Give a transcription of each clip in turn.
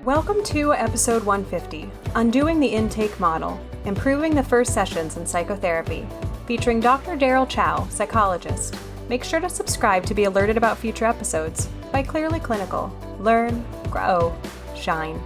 Welcome to episode 150, Undoing the Intake Model, Improving the First Sessions in Psychotherapy, featuring Dr. Daryl Chow, Psychologist. Make sure to subscribe to be alerted about future episodes. By Clearly Clinical. Learn, grow, shine.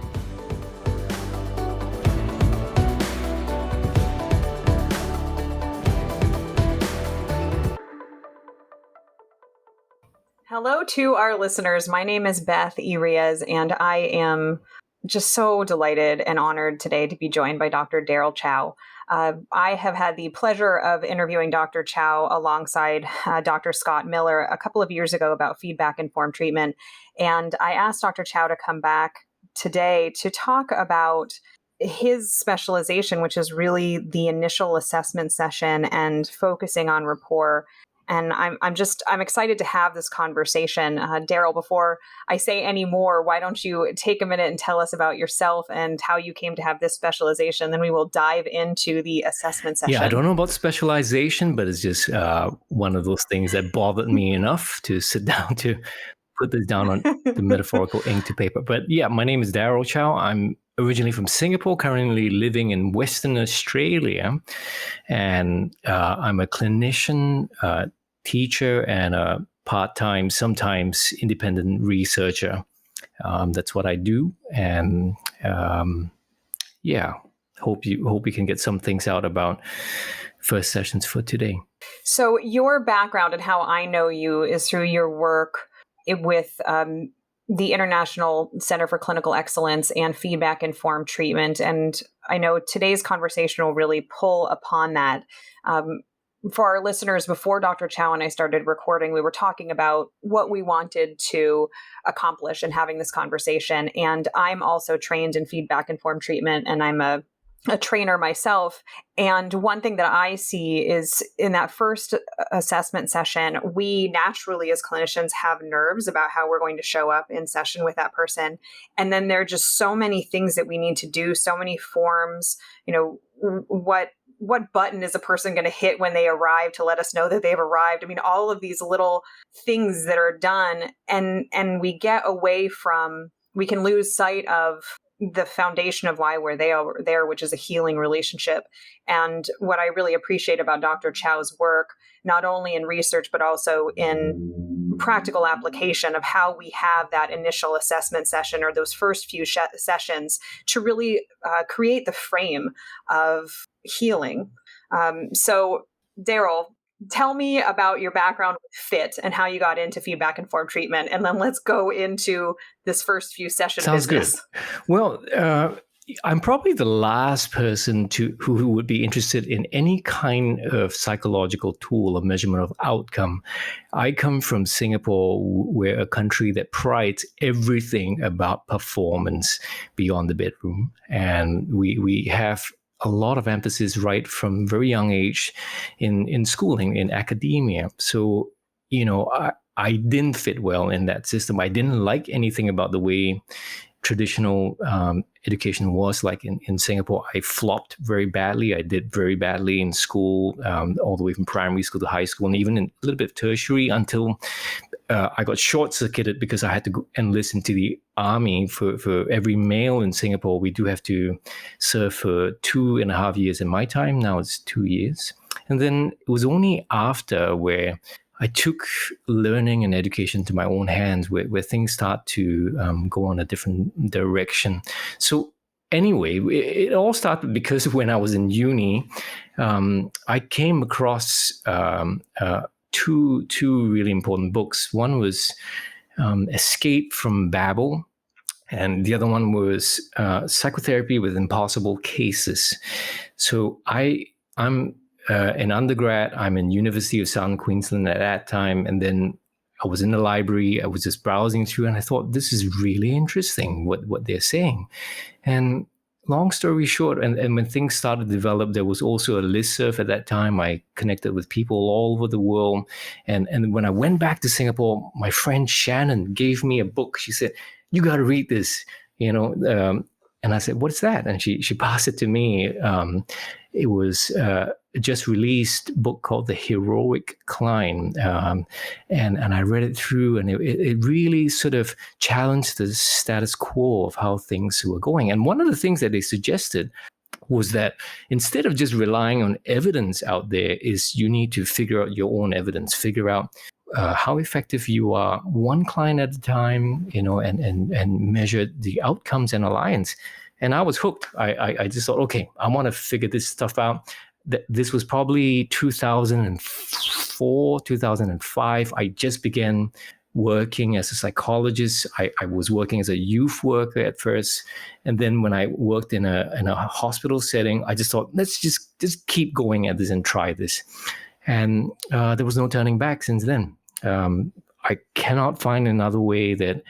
Hello to our listeners. My name is Beth Irias, and I am just so delighted and honored today to be joined by Dr. Daryl Chow. I have had the pleasure of interviewing Dr. Chow alongside Dr. Scott Miller a couple of years ago about feedback-informed treatment. And I asked Dr. Chow to come back today to talk about his specialization, which is really the initial assessment session and focusing on rapport. And I'm excited to have this conversation. Daryl, before I say any more, why don't you take a minute and tell us about yourself and how you came to have this specialization? Then we will dive into the assessment session. Yeah, I don't know about specialization, but it's just one of those things that bothered me enough to sit down to put this down on the metaphorical ink to paper. But yeah, my name is Daryl Chow. I'm originally from Singapore, currently living in Western Australia. And I'm a clinician, teacher, and a part-time, sometimes independent researcher. That's what I do. And hope you can get some things out about first sessions for today. So your background and how I know you is through your work with the International Center for Clinical Excellence and Feedback-Informed Treatment. And I know today's conversation will really pull upon that. For our listeners, before Dr. Chow and I started recording, we were talking about what we wanted to accomplish in having this conversation. And I'm also trained in feedback-informed treatment, and I'm a trainer myself. And one thing that I see is in that first assessment session, we naturally as clinicians have nerves about how we're going to show up in session with that person. And then there are just so many things that we need to do, so many forms, what button is a person going to hit when they arrive to let us know that they've arrived? I mean, all of these little things that are done, and we get away from, we can lose sight of the foundation of why we're there, which is a healing relationship. And what I really appreciate about Dr. Chow's work, not only in research, but also in practical application of how we have that initial assessment session or those first few sessions to really create the frame of healing. So Daryl, tell me about your background with FIT and how you got into feedback-informed treatment, and then let's go into this first few session Sounds business. Good. Well, I'm probably the last person who would be interested in any kind of psychological tool or measurement of outcome. I come from Singapore, we're a country that prides everything about performance beyond the bedroom, and we have a lot of emphasis right from very young age in schooling, in academia. So, I didn't fit well in that system. I didn't like anything about the way traditional education was like in Singapore. I flopped very badly. I did very badly in school, all the way from primary school to high school, and even in a little bit of tertiary until I got short-circuited because I had to go enlist into the army. For every male in Singapore, we do have to serve for 2.5 years. In my time, now it's 2 years. And then it was only after where I took learning and education to my own hands where things start to go on a different direction. So anyway, it all started because when I was in uni, I came across two really important books. One was Escape from Babel, and the other one was Psychotherapy with Impossible Cases. So I'm an undergrad. I'm in University of Southern Queensland at that time, and then I was in the library. I was just browsing through, and I thought, this is really interesting what they're saying. And long story short, and when things started to develop, there was also a listserv at that time. I connected with people all over the world. And when I went back to Singapore, my friend Shannon gave me a book. She said, you got to read this, and I said, what's that? And she passed it to me. It was just released book called The Heroic Climb. And I read it through, and it really sort of challenged the status quo of how things were going. And one of the things that they suggested was that instead of just relying on evidence out there, is you need to figure out your own evidence, figure out how effective you are, one client at a time, and measure the outcomes and alliance. And I was hooked. I just thought, okay, I want to figure this stuff out. This was probably 2004, 2005. I just began working as a psychologist. I was working as a youth worker at first. And then when I worked in a hospital setting, I just thought, let's just keep going at this and try this. And there was no turning back since then. I cannot find another way that,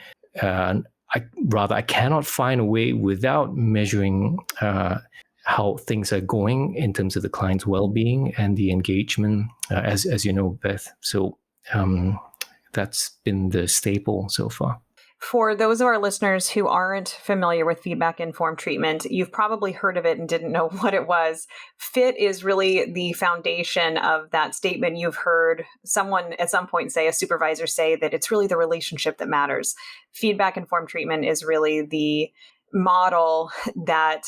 I cannot find a way without measuring how things are going in terms of the client's well-being and the engagement, as you know, Beth. So that's been the staple so far. For those of our listeners who aren't familiar with feedback-informed treatment, you've probably heard of it and didn't know what it was. FIT is really the foundation of that statement. You've heard someone at some point say, a supervisor say, that it's really the relationship that matters. Feedback-informed treatment is really the model that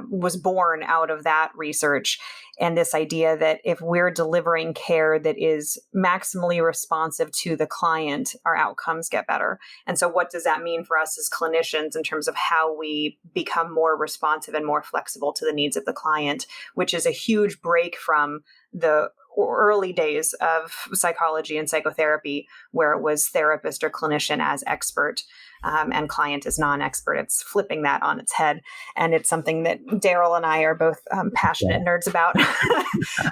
was born out of that research, and this idea that if we're delivering care that is maximally responsive to the client, our outcomes get better. And so what does that mean for us as clinicians in terms of how we become more responsive and more flexible to the needs of the client, which is a huge break from the early days of psychology and psychotherapy, where it was therapist or clinician as expert and client as non-expert. It's flipping that on its head. And it's something that Daryl and I are both passionate nerds about.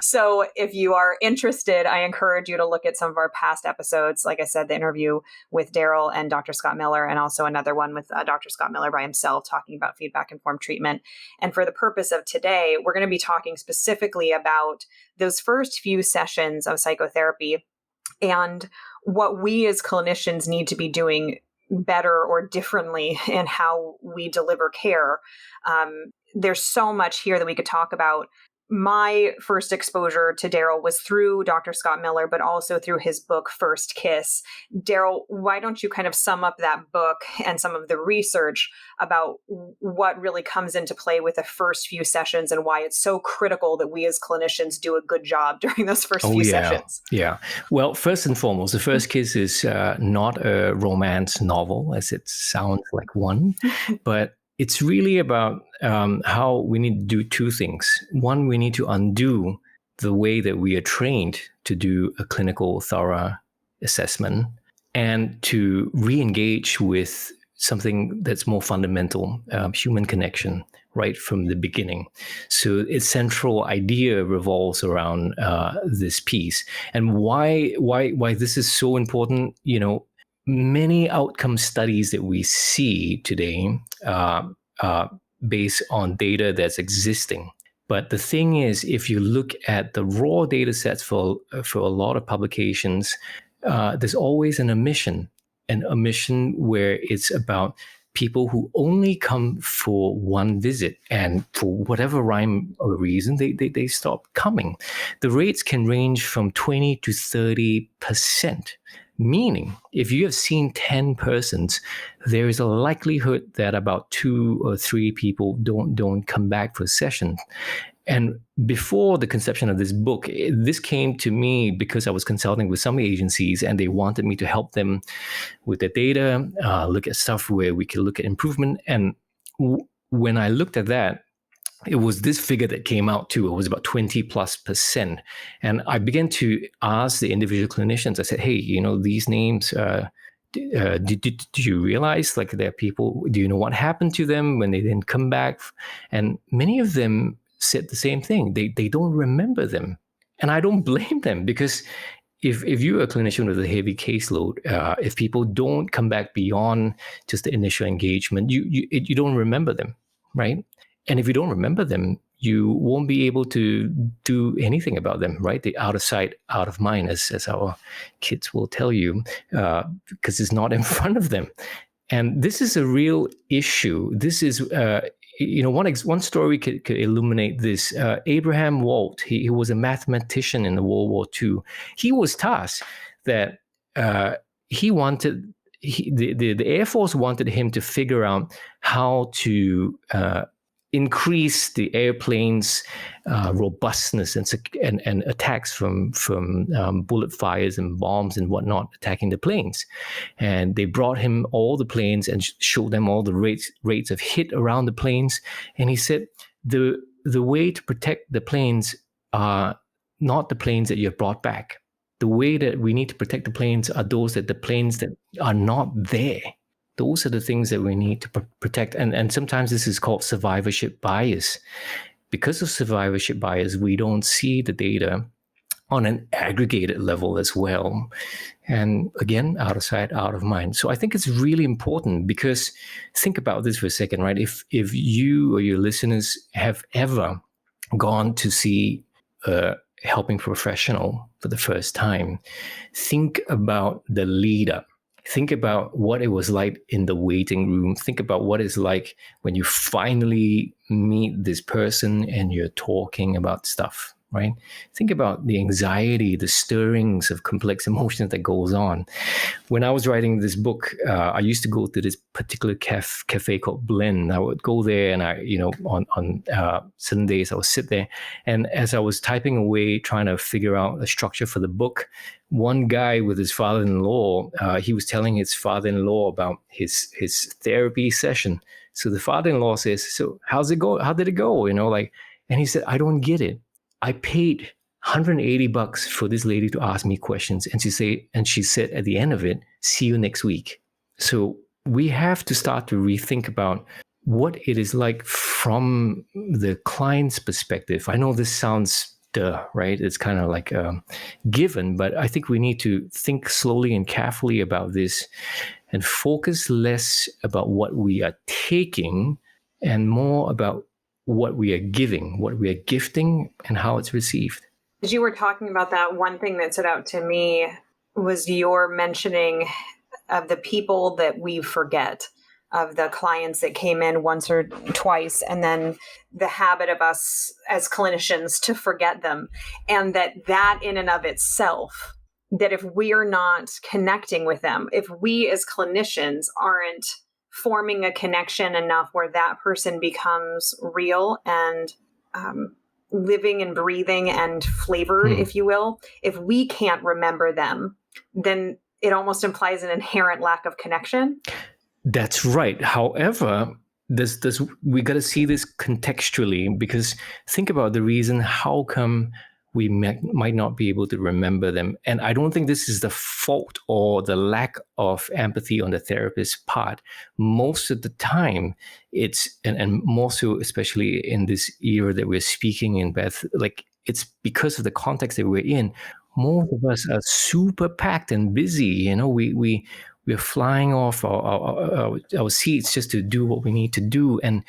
So if you are interested, I encourage you to look at some of our past episodes. Like I said, the interview with Daryl and Dr. Scott Miller, and also another one with Dr. Scott Miller by himself talking about feedback-informed treatment. And for the purpose of today, we're going to be talking specifically about those first few sessions of psychotherapy and what we as clinicians need to be doing better or differently in how we deliver care. There's so much here that we could talk about. My first exposure to Daryl was through Dr. Scott Miller, but also through his book, First Kiss. Daryl, why don't you kind of sum up that book and some of the research about what really comes into play with the first few sessions and why it's so critical that we as clinicians do a good job during those first few sessions? Yeah. Well, first and foremost, The First Kiss is not a romance novel, as it sounds like one, but it's really about how we need to do two things. One, we need to undo the way that we are trained to do a clinical, thorough assessment, and to re-engage with something that's more fundamental, human connection, right from the beginning. So its central idea revolves around this piece. And why this is so important, many outcome studies that we see today based on data that's existing. But the thing is, if you look at the raw data sets for a lot of publications, there's always an omission where it's about people who only come for one visit, and for whatever rhyme or reason, they stop coming. The rates can range from 20 to 30%. Meaning, if you have seen 10 persons, there is a likelihood that about 2 or 3 people don't come back for a session. And before the conception of this book, this came to me because I was consulting with some agencies, and they wanted me to help them with their data, look at stuff where we could look at improvement. And when I looked at that, it was this figure that came out too. It was about 20+%. And I began to ask the individual clinicians, I said, hey, these names, did you realize, like, there are people, do you know what happened to them when they didn't come back? And many of them said the same thing. They don't remember them. And I don't blame them, because if you're a clinician with a heavy caseload, if people don't come back beyond just the initial engagement, you don't remember them, right? And if you don't remember them, you won't be able to do anything about them, right? They're out of sight, out of mind, as our kids will tell you, because it's not in front of them. And this is a real issue. This is one story could illuminate this. Abraham Walt, he was a mathematician in the World War II. He was tasked that the Air Force wanted him to figure out how to increase the airplane's robustness and attacks from bullet fires and bombs and whatnot attacking the planes. And they brought him all the planes and showed them all the rates of hit around the planes. And he said the way to protect the planes are not the planes that you have brought back. The way that we need to protect the planes are the planes that are not there. Those are the things that we need to protect. And sometimes this is called survivorship bias. Because of survivorship bias, we don't see the data on an aggregated level as well. And again, out of sight, out of mind. So I think it's really important, because think about this for a second, right? If you or your listeners have ever gone to see a helping professional for the first time, think about the lead up. Think about what it was like in the waiting room. Think about what it's like when you finally meet this person and you're talking about stuff, right? Think about the anxiety, the stirrings of complex emotions that goes on. When I was writing this book, I used to go to this particular cafe called Blend. I would go there, and on Sundays I would sit there, and as I was typing away, trying to figure out a structure for the book, one guy with his father-in-law, he was telling his father-in-law about his therapy session. So the father-in-law says, "So how's it go? How did it go?" And he said, "I don't get it. I paid $180 for this lady to ask me questions, and she said at the end of it, 'See you next week.'" So we have to start to rethink about what it is like from the client's perspective. I know this sounds right? It's kind of like a given, but I think we need to think slowly and carefully about this and focus less about what we are taking and more about what we are giving, what we are gifting, and how it's received. As you were talking about that, one thing that stood out to me was your mentioning of the people that we forget, of the clients that came in once or twice, and then the habit of us as clinicians to forget them. And that in and of itself, that if we're not connecting with them, if we as clinicians aren't forming a connection enough where that person becomes real and living and breathing and flavored, if you will, if we can't remember them, then it almost implies an inherent lack of connection. That's right. However, we got to see this contextually, because think about the reason how come we might not be able to remember them. And I don't think this is the fault or the lack of empathy on the therapist's part. Most of the time, it's, and more so, especially in this era that we're speaking in, Beth, like it's because of the context that we're in. Most of us are super packed and busy. We're flying off our seats just to do what we need to do. And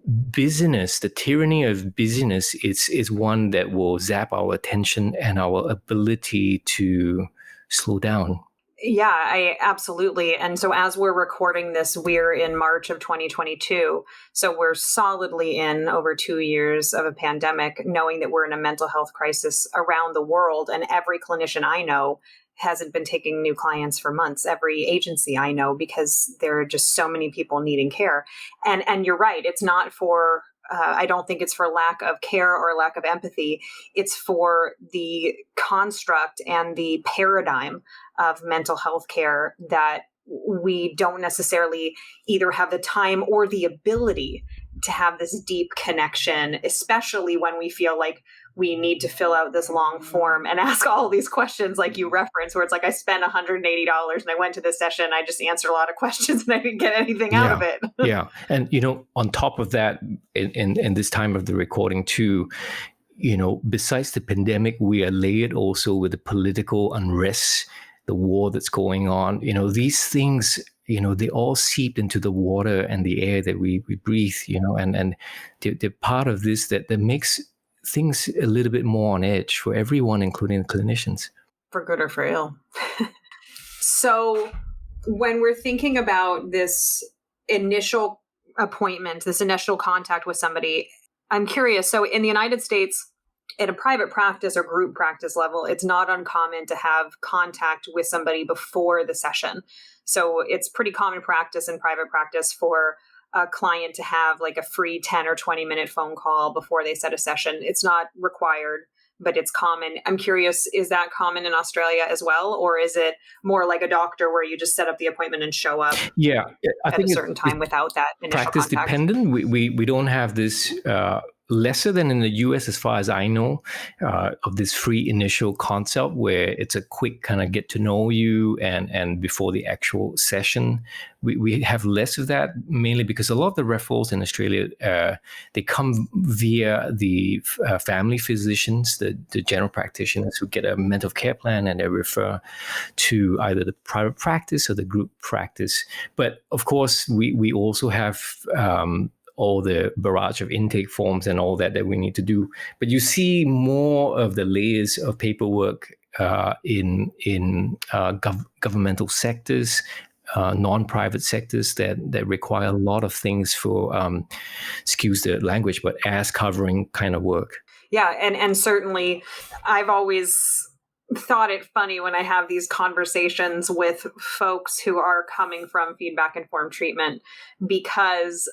busyness, the tyranny of busyness, is one that will zap our attention and our ability to slow down. Yeah, absolutely. And so as we're recording this, we're in March of 2022. So we're solidly in over 2 years of a pandemic, knowing that we're in a mental health crisis around the world. And every clinician I know hasn't been taking new clients for months. Every agency I know, because there are just so many people needing care. And you're right. It's not for, I don't think it's for lack of care or lack of empathy. It's for the construct and the paradigm of mental health care that we don't necessarily either have the time or the ability to have this deep connection, especially when we feel like we need to fill out this long form and ask all these questions like you referenced, where it's like I spent $180 and I went to this session, I just answered a lot of questions and I didn't get anything out of it. Yeah. And, on top of that, in this time of the recording too, besides the pandemic, we are layered also with the political unrest, the war that's going on. These things, they all seep into the water and the air that we breathe, and they're part of this that makes things a little bit more on edge for everyone, including clinicians. For good or for ill. So when we're thinking about this initial appointment, this initial contact with somebody, I'm curious. So in the United States, at a private practice or group practice level, it's not uncommon to have contact with somebody before the session. So it's pretty common practice in private practice for a client to have like a free 10 or 20-minute phone call before they set a session. It's not required, but it's common. I'm curious, is that common in Australia as well? Or is it more like a doctor where you just set up the appointment and show up Yeah, I at think a certain time without that initial practice contact? dependent. We don't have this lesser than in the US, as far as I know, of this free initial concept where it's a quick kind of get to know you and before the actual session. We have less of that, mainly because a lot of the referrals in Australia, they come via the family physicians, the general practitioners who get a mental care plan and they refer to either the private practice or the group practice. But of course, we also have all the barrage of intake forms and all that we need to do. But you see more of the layers of paperwork in governmental sectors, non-private sectors that require a lot of things for, excuse the language, but ass covering kind of work. Yeah, and certainly I've always thought it funny when I have these conversations with folks who are coming from feedback-informed treatment, because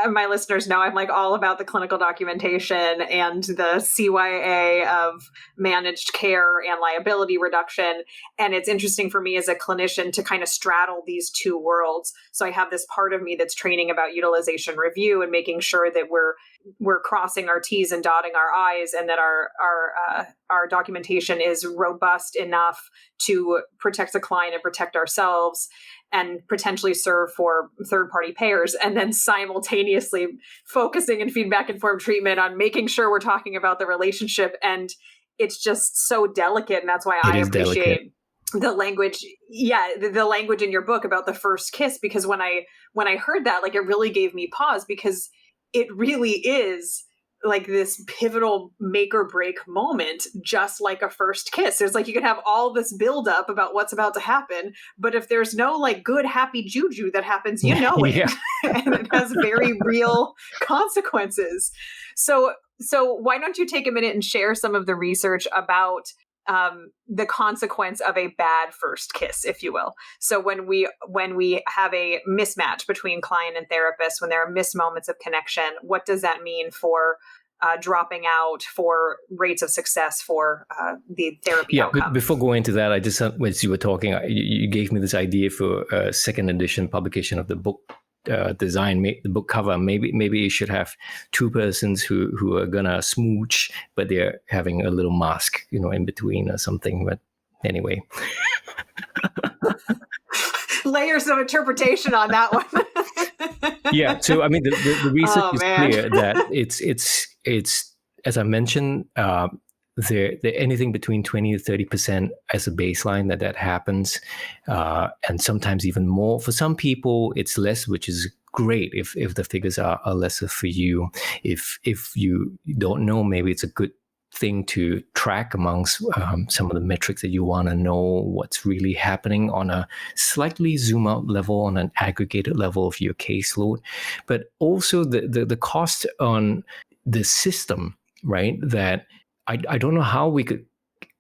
my listeners know I'm like all about the clinical documentation and the CYA of managed care and liability reduction. And it's interesting for me as a clinician to kind of straddle these two worlds. So I have this part of me that's training about utilization review and making sure that we're crossing our T's and dotting our I's, and that our documentation is robust enough to protect the client and protect ourselves and potentially serve for third-party payers, and then simultaneously focusing in feedback-informed treatment on making sure we're talking about the relationship. And it's just so delicate, and that's why I appreciate the language. Yeah, the language in your book about the first kiss, because when I heard that, like, it really gave me pause, because it really is like this pivotal make or break moment, just like a first kiss. There's like, you can have all this buildup about what's about to happen, but if there's no like good, happy juju that happens, you know it. Yeah. And it has very real consequences. So why don't you take a minute and share some of the research about the consequence of a bad first kiss, if you will. So when we have a mismatch between client and therapist, when there are missed moments of connection, what does that mean for dropping out, for rates of success, for the therapy outcome? Before going into that, I just, as you were talking, you gave me this idea for a second edition publication of the book. Design the book cover. Maybe you should have two persons who are gonna smooch, but they're having a little mask, in between or something. But anyway, layers of interpretation on that one. Yeah. So I mean, the research is clear that it's as I mentioned. There anything between 20 to 30% as a baseline that happens, and sometimes even more. For some people, it's less, which is great if the figures are lesser for you. If you don't know, maybe it's a good thing to track amongst some of the metrics that you want to know what's really happening on a slightly zoom out level, on an aggregated level of your caseload, but also the cost on the system, right? That I don't know how we could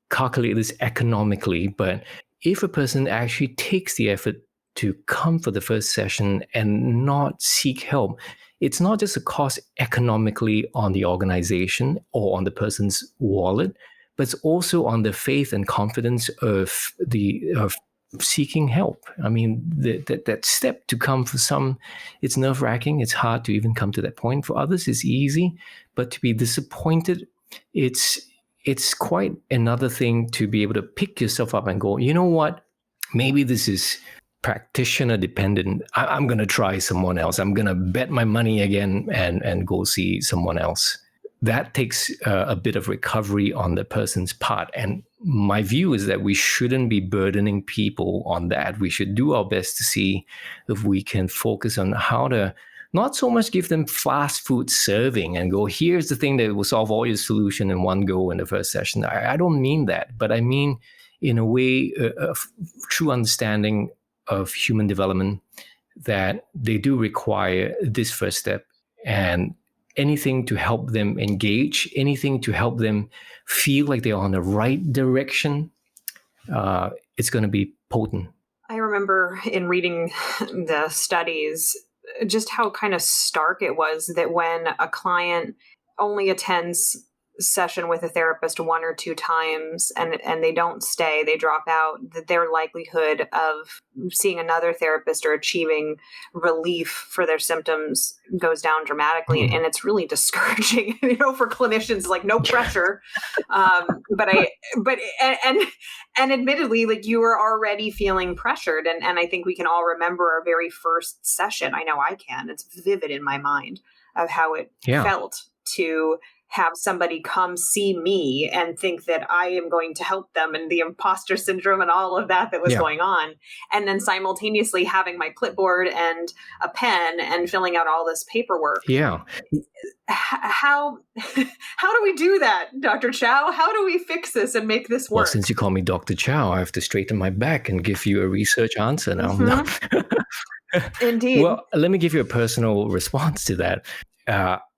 calculate this economically, but if a person actually takes the effort to come for the first session and not seek help, it's not just a cost economically on the organization or on the person's wallet, but it's also on the faith and confidence of seeking help. I mean, that step to come, for some, it's nerve-wracking. It's hard to even come to that point. For others, it's easy, but to be disappointed, it's quite another thing to be able to pick yourself up and go, you know what, maybe this is practitioner dependent. I'm going to try someone else. I'm going to bet my money again and go see someone else. That takes a bit of recovery on the person's part. And my view is that we shouldn't be burdening people on that. We should do our best to see if we can focus on how to not so much give them fast food serving and go, here's the thing that will solve all your solution in one go in the first session. I don't mean that, but I mean, in a way, a true understanding of human development, that they do require this first step, and anything to help them engage, anything to help them feel like they're on the right direction, it's going to be potent. I remember in reading the studies just how kind of stark it was that when a client only attends session with a therapist 1 or 2 times and they don't stay, they drop out, that their likelihood of seeing another therapist or achieving relief for their symptoms goes down dramatically. And it's really discouraging, for clinicians, like no pressure. But admittedly, like you were already feeling pressured. And I think we can all remember our very first session. I know I can. It's vivid in my mind of how it felt to have somebody come see me and think that I am going to help them, and the imposter syndrome and all of that was going on. And then simultaneously having my clipboard and a pen and filling out all this paperwork. Yeah. How do we do that, Dr. Chow? How do we fix this and make this work? Well, since you call me Dr. Chow, I have to straighten my back and give you a research answer now. Indeed. Well, let me give you a personal response to that.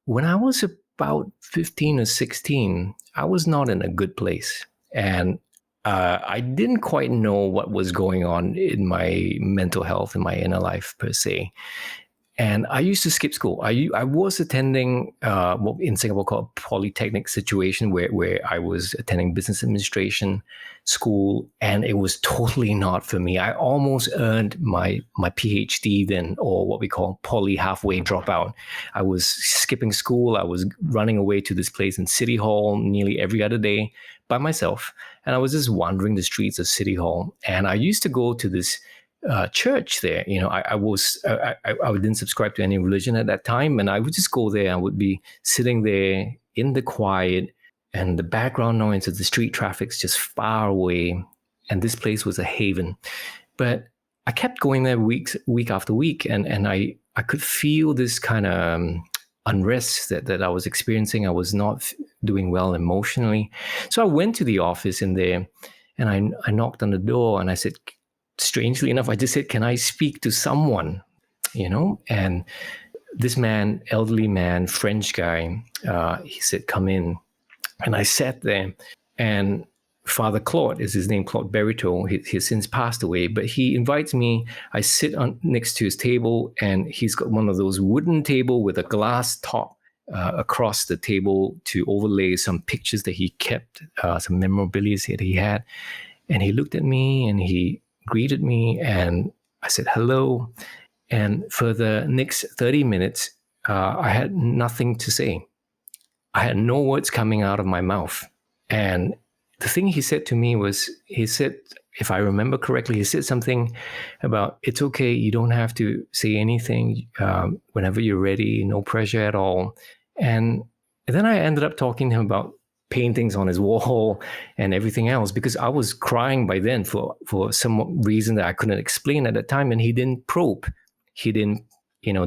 When I was about 15 or 16, I was not in a good place. And I didn't quite know what was going on in my mental health, in my inner life per se. And I used to skip school. I was attending what in Singapore called a polytechnic situation where I was attending business administration school, and it was totally not for me. I almost earned my PhD then, or what we call poly halfway dropout. I was skipping school. I was running away to this place in City Hall nearly every other day by myself. And I was just wandering the streets of City Hall. And I used to go to this church there. I didn't subscribe to any religion at that time, and I would just go there. I would be sitting there in the quiet, and the background noise of the street traffic's just far away, and this place was a haven. But I kept going there week after week, and I could feel this kind of unrest that I was experiencing. I was not doing well emotionally. So I went to the office in there, and I knocked on the door, and I said, strangely enough, I just said, "Can I speak to someone?" And this man, elderly man, French guy, he said, "Come in." And I sat there, and Father Claude is his name, Claude Berito. He's since passed away, but he invites me. I sit next to his table, and he's got one of those wooden table with a glass top across the table to overlay some pictures that he kept, some memorabilia that he had. And he looked at me, and he greeted me, and I said hello. And for the next 30 minutes, I had nothing to say. I had no words coming out of my mouth. And the thing he said to me was, he said, if I remember correctly, he said something about, it's okay, you don't have to say anything, whenever you're ready, no pressure at all. And then I ended up talking to him about paintings on his wall and everything else, because I was crying by then for some reason that I couldn't explain at the time. And he didn't probe. He didn't,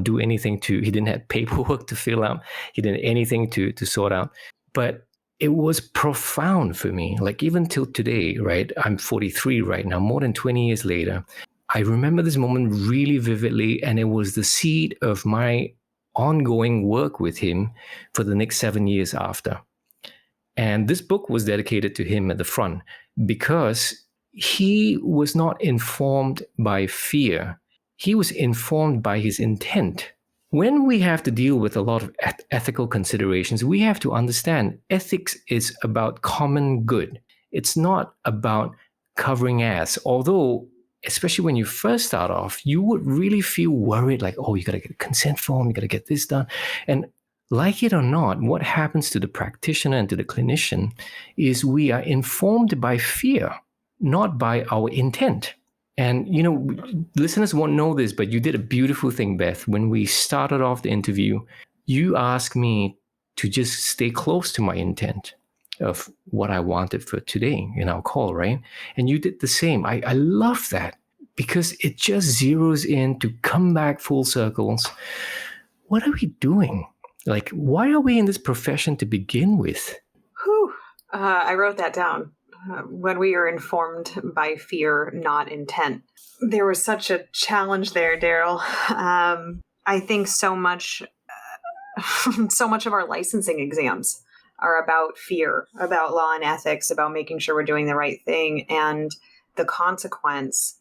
do anything he didn't have paperwork to fill out. He didn't anything to sort out. But it was profound for me. Like even till today, right? I'm 43 right now, more than 20 years later. I remember this moment really vividly, and it was the seed of my ongoing work with him for the next 7 years after. And this book was dedicated to him at the front, because he was not informed by fear. He was informed by his intent. When we have to deal with a lot of ethical considerations, we have to understand ethics is about common good. It's not about covering ass. Although, especially when you first start off, you would really feel worried, like, oh, you got to get a consent form, you got to get this done. And like it or not, what happens to the practitioner and to the clinician is we are informed by fear, not by our intent. And, listeners won't know this, but you did a beautiful thing, Beth. When we started off the interview, you asked me to just stay close to my intent of what I wanted for today in our call, right? And you did the same. I love that, because it just zeroes in to come back full circles. What are we doing? Like, why are we in this profession to begin with? I wrote that down. when we are informed by fear, not intent. There was such a challenge there, Daryl. I think so much of our licensing exams are about fear, about law and ethics, about making sure we're doing the right thing. And the consequence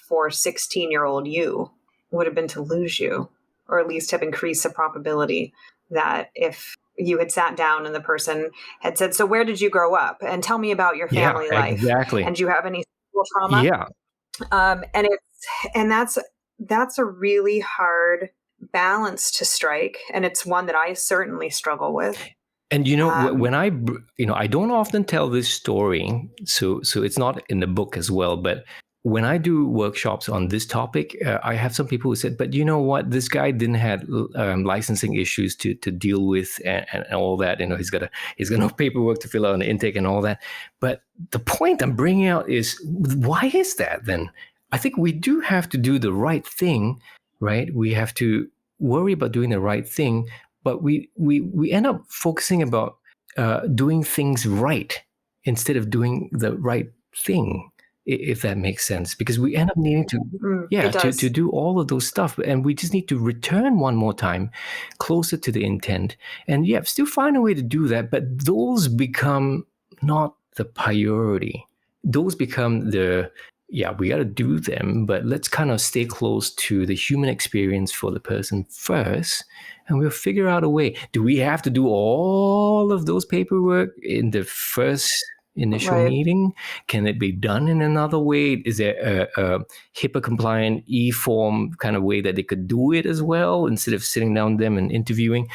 for 16-year-old you would have been to lose you, or at least have increased the probability that if you had sat down and the person had said, so where did you grow up? And tell me about your family life. Exactly. And do you have any sexual trauma? Yeah. And that's a really hard balance to strike. And it's one that I certainly struggle with. And when I don't often tell this story, so it's not in the book as well, but when I do workshops on this topic, I have some people who said, but you know what, this guy didn't have licensing issues to deal with and all that. He's got no paperwork to fill out on the intake and all that. But the point I'm bringing out is, why is that then? I think we do have to do the right thing, right? We have to worry about doing the right thing, but we end up focusing about doing things right instead of doing the right thing, if that makes sense, because we end up needing to do all of those stuff, and we just need to return one more time closer to the intent, and still find a way to do that. But those become not the priority. Those become we got to do them, but let's kind of stay close to the human experience for the person first, and we'll figure out a way. Do we have to do all of those paperwork in the first initial meeting? Can it be done in another way? Is there a HIPAA compliant e-form kind of way that they could do it as well, instead of sitting down with them and interviewing?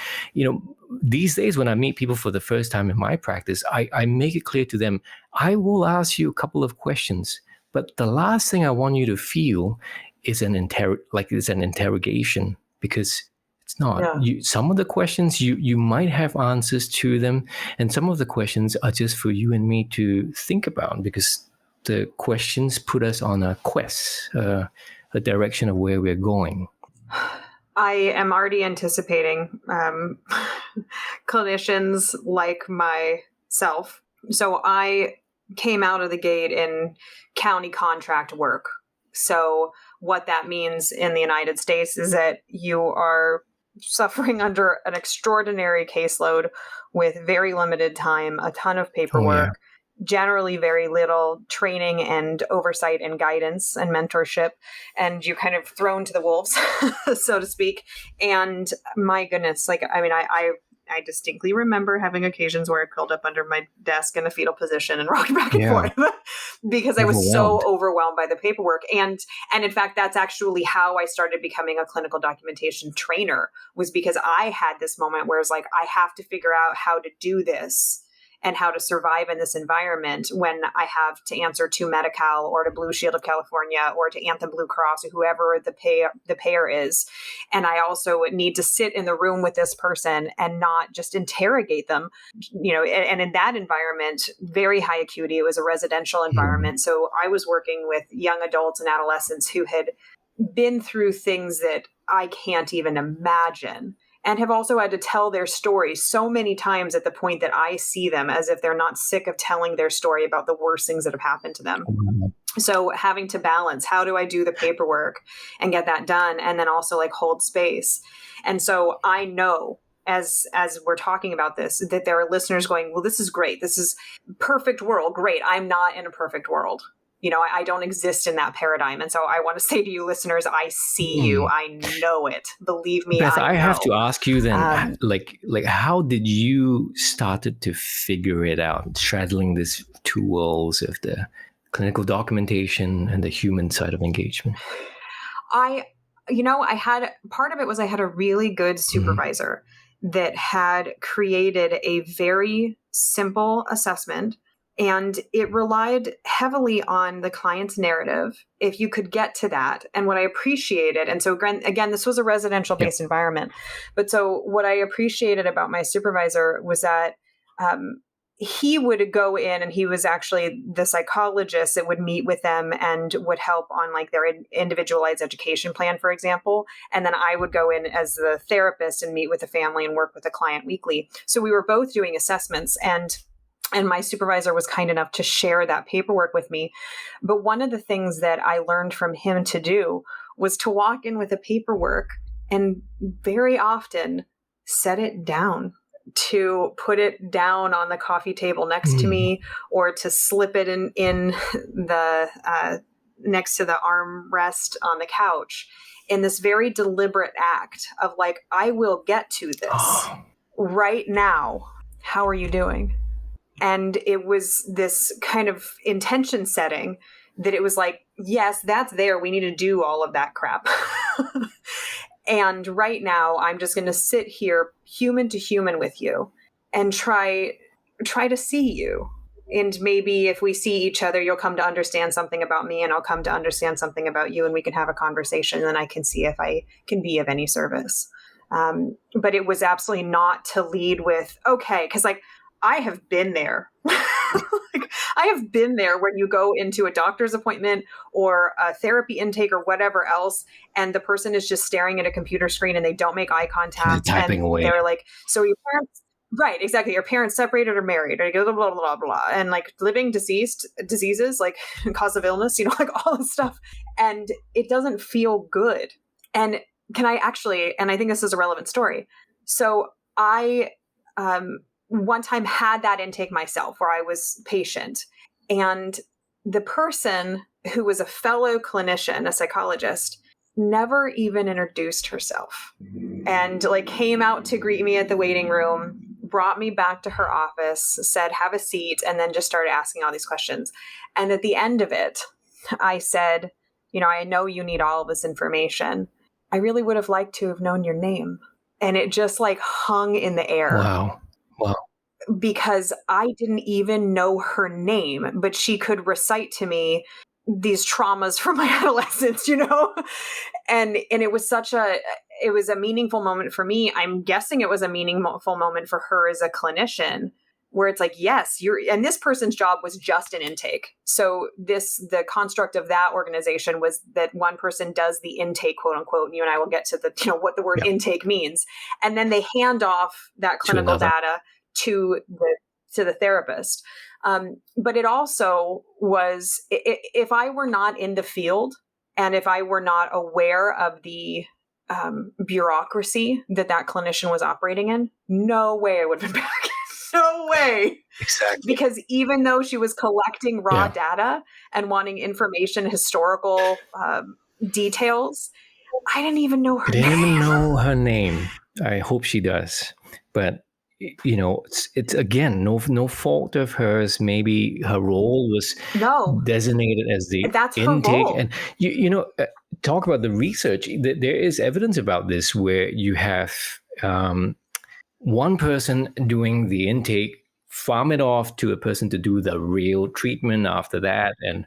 These days when I meet people for the first time in my practice, I make it clear to them, I will ask you a couple of questions, but the last thing I want you to feel is an interrogation, because it's not. Some of the questions you might have answers to them, and some of the questions are just for you and me to think about, because the questions put us on a quest, a direction of where we're going. I am already anticipating clinicians like myself. So I came out of the gate in county contract work. So what that means in the United States is that you are suffering under an extraordinary caseload with very limited time, a ton of paperwork, generally very little training and oversight and guidance and mentorship, and you're kind of thrown to the wolves, so to speak. And my goodness, I distinctly remember having occasions where I curled up under my desk in a fetal position and rocked back and forth because I was so overwhelmed by the paperwork. And in fact, that's actually how I started becoming a clinical documentation trainer, was because I had this moment where it's like, I have to figure out how to do this and how to survive in this environment when I have to answer to Medi-Cal or to Blue Shield of California or to Anthem Blue Cross or whoever the payer is. And I also need to sit in the room with this person and not just interrogate them, and in that environment, very high acuity. It was a residential environment. So I was working with young adults and adolescents who had been through things that I can't even imagine, and have also had to tell their story so many times at the point that I see them as if they're not sick of telling their story about the worst things that have happened to them. So having to balance, how do I do the paperwork and get that done, and then also hold space. And so I know, as we're talking about this, that there are listeners going, well, this is great. This is perfect world. Great. I'm not in a perfect world. I don't exist in that paradigm. And so I want to say to you listeners, I see you. I know it. Believe me, Beth, I know. have to ask you then, how did you started to figure it out, straddling these two worlds of the clinical documentation and the human side of engagement? I had, part of it was I had a really good supervisor that had created a very simple assessment, and it relied heavily on the client's narrative, if you could get to that. And what I appreciated, and so again, this was a residential-based environment, but so what I appreciated about my supervisor was that he would go in, and he was actually the psychologist that would meet with them and would help on their individualized education plan, for example. And then I would go in as the therapist and meet with the family and work with the client weekly. So we were both doing assessments, and And my supervisor was kind enough to share that paperwork with me. But one of the things that I learned from him to do was to walk in with the paperwork and very often set it down, to put it down on the coffee table next to me, or to slip it in the next to the armrest on the couch, in this very deliberate act of like, I will get to this right now. How are you doing? And it was this kind of intention setting that it was like, yes, that's there. We need to do all of that crap. And right now, I'm just going to sit here human to human with you and try to see you. And maybe if we see each other, you'll come to understand something about me and I'll come to understand something about you, and we can have a conversation, and I can see if I can be of any service. But it was absolutely not to lead with, okay, because like, I have been there. Like, I have been there when you go into a doctor's appointment or a therapy intake or whatever else, and the person is just staring at a computer screen and they don't make eye contact. Typing and away. They're like, so your parents, right, exactly. Your parents separated or married, or blah, blah, blah, blah, blah. And like living diseases, like cause of illness, like all this stuff. And it doesn't feel good. And can I actually, and I think this is a relevant story. So I, one time had that intake myself where I was patient, and the person who was a fellow clinician, a psychologist, never even introduced herself, and like came out to greet me at the waiting room, brought me back to her office, said, have a seat, and then just started asking all these questions. And at the end of it, I said, I know you need all of this information. I really would have liked to have known your name. And it just like hung in the air. Wow. Because I didn't even know her name, but she could recite to me these traumas from my adolescence, and it was it was a meaningful moment for me. I'm guessing it was a meaningful moment for her as a clinician, where it's like, yes, and this person's job was just an intake. So the construct of that organization was that one person does the intake, quote unquote, and you and I will get to the, what the word intake means. And then they hand off that clinical data to the therapist. But it also was, if I were not in the field and if I were not aware of the bureaucracy that clinician was operating in, no way I would have been back. No way. Exactly. Because even though she was collecting raw data and wanting information, historical details, I didn't even know her name. I didn't even know her name. I hope she does. But it's again, no fault of hers. Maybe her role was designated as the That's intake. Her role. And talk about the research. There is evidence about this where you have one person doing the intake, farm it off to a person to do the real treatment after that, and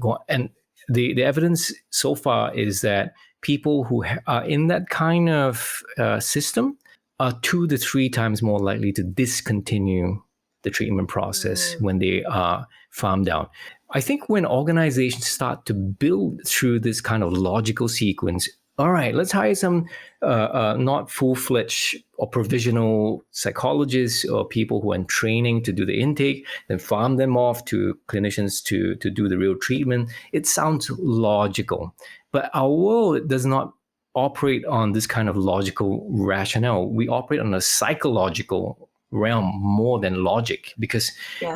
go. And the evidence so far is that people who are in that kind of system are 2 to 3 times more likely to discontinue the treatment process when they are farmed out. I think when organizations start to build through this kind of logical sequence, all right, let's hire some not full-fledged or provisional psychologists or people who are in training to do the intake, then farm them off to clinicians to do the real treatment. It sounds logical, but our world does not operate on this kind of logical rationale. We operate on a psychological realm more than logic, because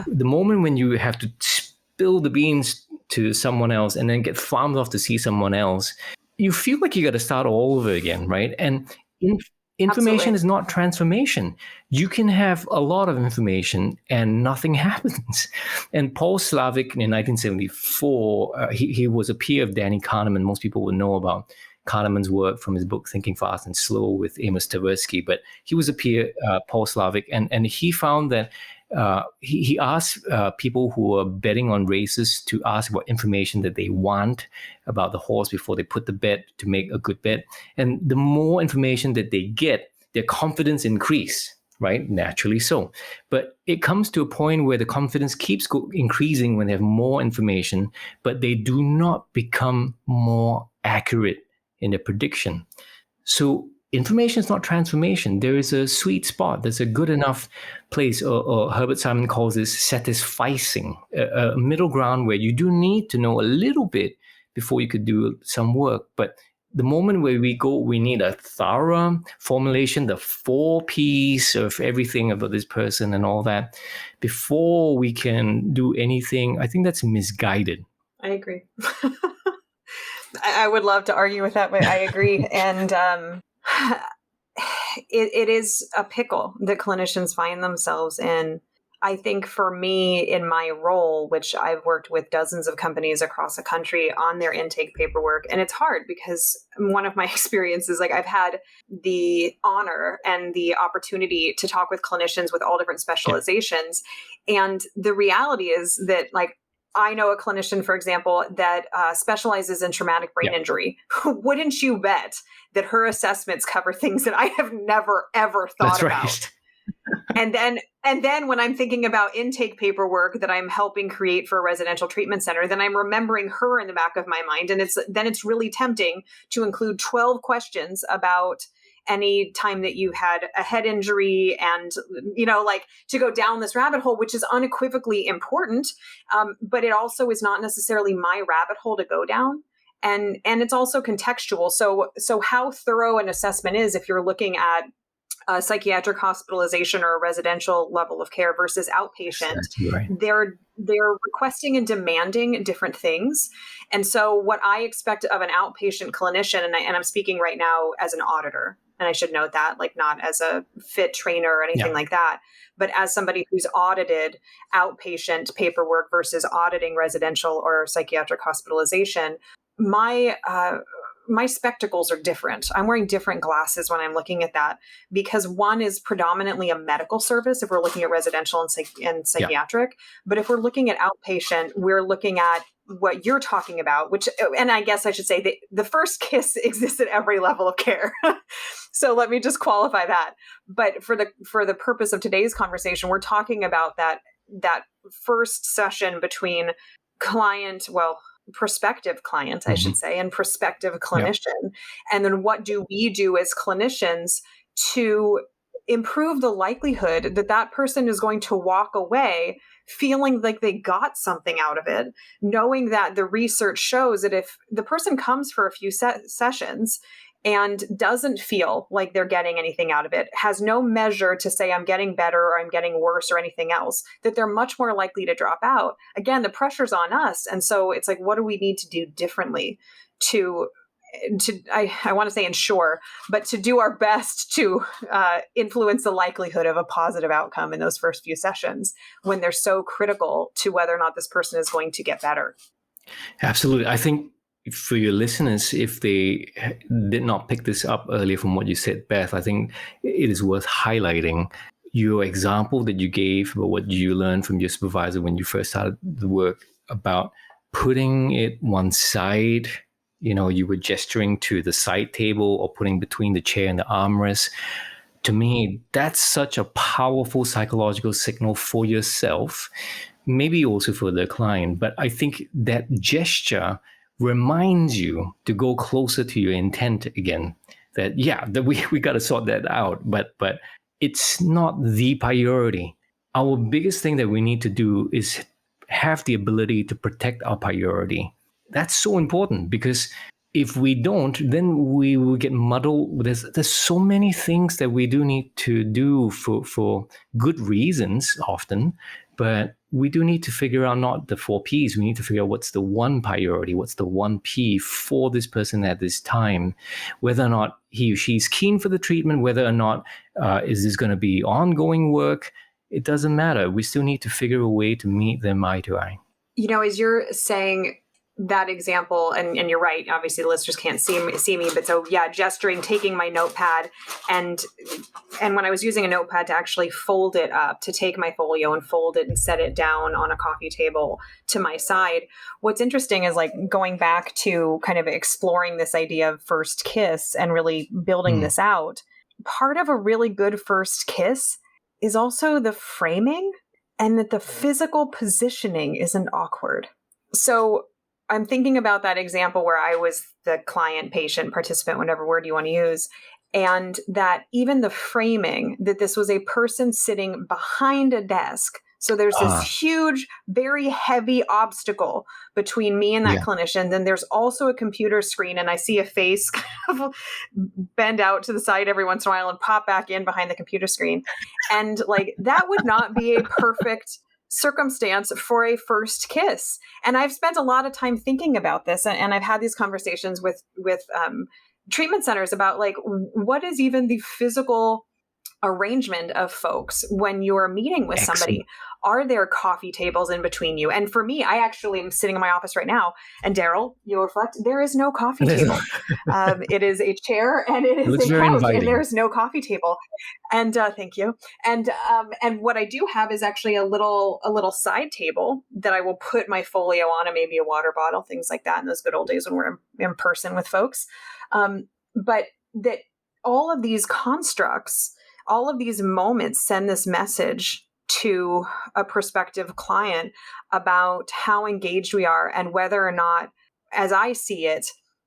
the moment when you have to spill the beans to someone else and then get farmed off to see someone else, you feel like you got to start all over again, right? And information is not transformation. You can have a lot of information and nothing happens. And Paul Slavik in 1974, he was a peer of Danny Kahneman. Most people would know about Kahneman's work from his book Thinking Fast and Slow with Amos Tversky, but he was a peer, Paul Slavik, and he found that he asked people who are betting on races to ask about information that they want about the horse before they put the bet to make a good bet. And the more information that they get, their confidence increase, right? Naturally so. But it comes to a point where the confidence keeps increasing when they have more information, but they do not become more accurate in their prediction. So information is not transformation. There is a sweet spot. There's a good enough place, or Herbert Simon calls this satisficing, a middle ground where you do need to know a little bit before you could do some work. But the moment where we need a thorough formulation, the 4 Ps of everything about this person and all that, before we can do anything, I think that's misguided. I agree. I would love to argue with that, but I agree. And it is a pickle that clinicians find themselves in. I think for me, in my role, which I've worked with dozens of companies across the country on their intake paperwork, and it's hard because one of my experiences, like I've had the honor and the opportunity to talk with clinicians with all different specializations. Yeah. And the reality is that, like, I know a clinician, for example, that specializes in traumatic brain injury. Wouldn't you bet that her assessments cover things that I have never, ever thought about? Right. And then when I'm thinking about intake paperwork that I'm helping create for a residential treatment center, then I'm remembering her in the back of my mind. And it's really tempting to include 12 questions about any time that you had a head injury and, like to go down this rabbit hole, which is unequivocally important. But it also is not necessarily my rabbit hole to go down. And it's also contextual. So how thorough an assessment is, if you're looking at psychiatric hospitalization or a residential level of care versus outpatient, right, they're requesting and demanding different things. And so what I expect of an outpatient clinician, and I'm speaking right now as an auditor, and I should note that, like, not as a fit trainer or anything like that, but as somebody who's audited outpatient paperwork versus auditing residential or psychiatric hospitalization, my spectacles are different. I'm wearing different glasses when I'm looking at that, because one is predominantly a medical service if we're looking at residential and psychiatric. Yeah. But if we're looking at outpatient, we're looking at what you're talking about, and I guess I should say the first kiss exists at every level of care. So let me just qualify that. But for the purpose of today's conversation, we're talking about that first session between prospective client, I should say, and prospective clinician. Yep. And then what do we do as clinicians to improve the likelihood that person is going to walk away feeling like they got something out of it, knowing that the research shows that if the person comes for a few sessions and doesn't feel like they're getting anything out of it, has no measure to say I'm getting better or I'm getting worse or anything else, that they're much more likely to drop out. Again, the pressure's on us. And so it's like, what do we need to do differently to I want to say ensure, but to do our best to influence the likelihood of a positive outcome in those first few sessions when they're so critical to whether or not this person is going to get better? Absolutely. I think for your listeners, if they did not pick this up earlier from what you said, Beth, I think it is worth highlighting your example that you gave about what you learned from your supervisor when you first started the work about putting it one side. You were gesturing to the side table or putting between the chair and the armrest. To me, that's such a powerful psychological signal for yourself, maybe also for the client. But I think that gesture reminds you to go closer to your intent again. That we got to sort that out, but it's not the priority. Our biggest thing that we need to do is have the ability to protect our priority. That's so important, because if we don't, then we will get muddled. There's so many things that we do need to do for good reasons often, but we do need to figure out not the 4 Ps. We need to figure out what's the one priority, what's the 1 P for this person at this time, whether or not he or she's keen for the treatment, whether or not is this going to be ongoing work. It doesn't matter. We still need to figure a way to meet them eye to eye. As you're saying that example, and you're right, obviously the listeners can't see me, but so gesturing, taking my notepad, and when I was using a notepad to actually fold it up, to take my folio and fold it and set it down on a coffee table to my side. What's interesting is, like, going back to kind of exploring this idea of first kiss and really building this out. Part of a really good first kiss is also the framing, and that the physical positioning isn't awkward. So I'm thinking about that example where I was the client, patient, participant, whatever word you want to use. And that even the framing that this was a person sitting behind a desk. So there's this huge, very heavy obstacle between me and that clinician. Then there's also a computer screen, and I see a face kind of bend out to the side every once in a while and pop back in behind the computer screen. And like, that would not be a perfect circumstance for a first kiss. And I've spent a lot of time thinking about this, and I've had these conversations with treatment centers about like, what is even the physical arrangement of folks when you're meeting with somebody? Are there coffee tables in between you? And for me, I actually am sitting in my office right now, and Daryl, you'll reflect, there is no coffee table. It is a chair and it is a couch, inviting. And there is no coffee table. And thank you. And what I do have is actually a little side table that I will put my folio on, and maybe a water bottle, things like that, in those good old days when we're in person with folks. But that all of these constructs, all of these moments send this message to a prospective client about how engaged we are, and whether or not, as I see it,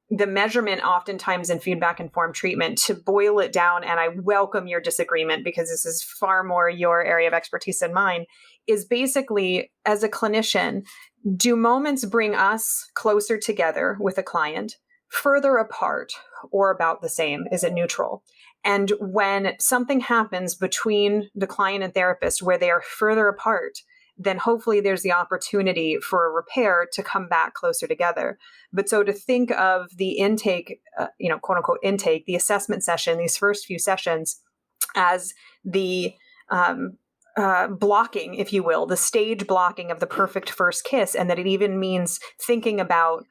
the measurement oftentimes in feedback informed treatment, to boil it down, and I welcome your disagreement because this is far more your area of expertise than mine, is basically, as a clinician, do moments bring us closer together with a client, further apart, or about the same? Is it neutral? And when something happens between the client and therapist where they are further apart, then hopefully there's the opportunity for a repair to come back closer together. But so to think of the intake, quote unquote intake, the assessment session, these first few sessions, as the blocking, if you will, the stage blocking of the perfect first kiss, and that it even means thinking about,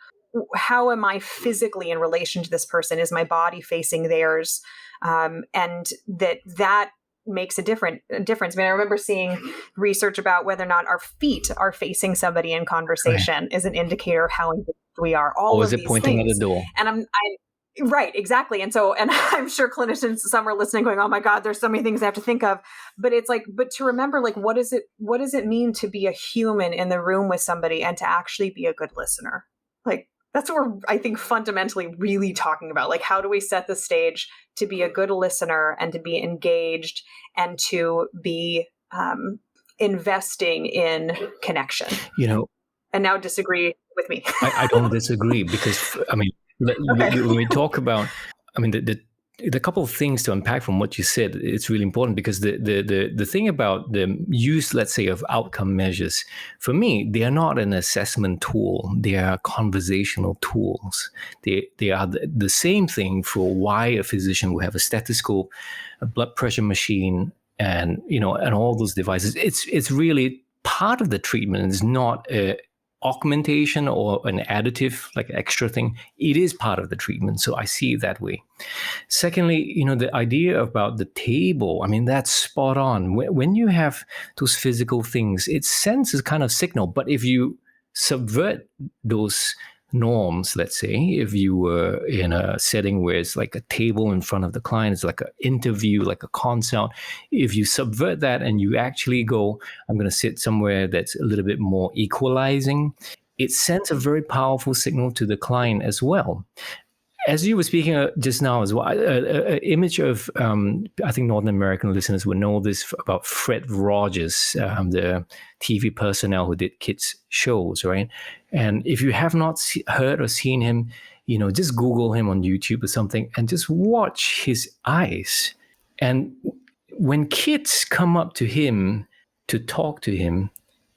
how am I physically in relation to this person? Is my body facing theirs? And that makes a difference. I mean, I remember seeing research about whether or not our feet are facing somebody in conversation is an indicator of how engaged we are. All of these pointing things. At the door? And right, exactly. And so, and I'm sure clinicians, some are listening going, oh my God, there's so many things I have to think of. But it's like, but to remember, like, what does it mean to be a human in the room with somebody and to actually be a good listener? Like, that's what we're, I think, fundamentally really talking about. Like, how do we set the stage to be a good listener and to be engaged and to be investing in connection? And now disagree with me. I don't disagree, because, I mean, when we talk about, I mean, the couple of things to unpack from what you said, it's really important, because the thing about the use, let's say, of outcome measures, for me, they are not an assessment tool. They are conversational tools. They are the same thing for why a physician will have a stethoscope, a blood pressure machine, and and all those devices. It's really part of the treatment. It's not a augmentation or an additive, like extra thing. It is part of the treatment. So I see it that way. Secondly, the idea about the table, I mean, that's spot on. When you have those physical things, it sends a kind of signal. But if you subvert those norms, let's say, if you were in a setting where it's like a table in front of the client, it's like an interview, like a consult, if you subvert that and you actually go, I'm going to sit somewhere that's a little bit more equalizing, it sends a very powerful signal to the client as well. As you were speaking just now as well, an image of, I think Northern American listeners would know this about Fred Rogers, the TV personnel who did kids shows, right? And if you have not heard or seen him, just Google him on YouTube or something and just watch his eyes. And when kids come up to him to talk to him,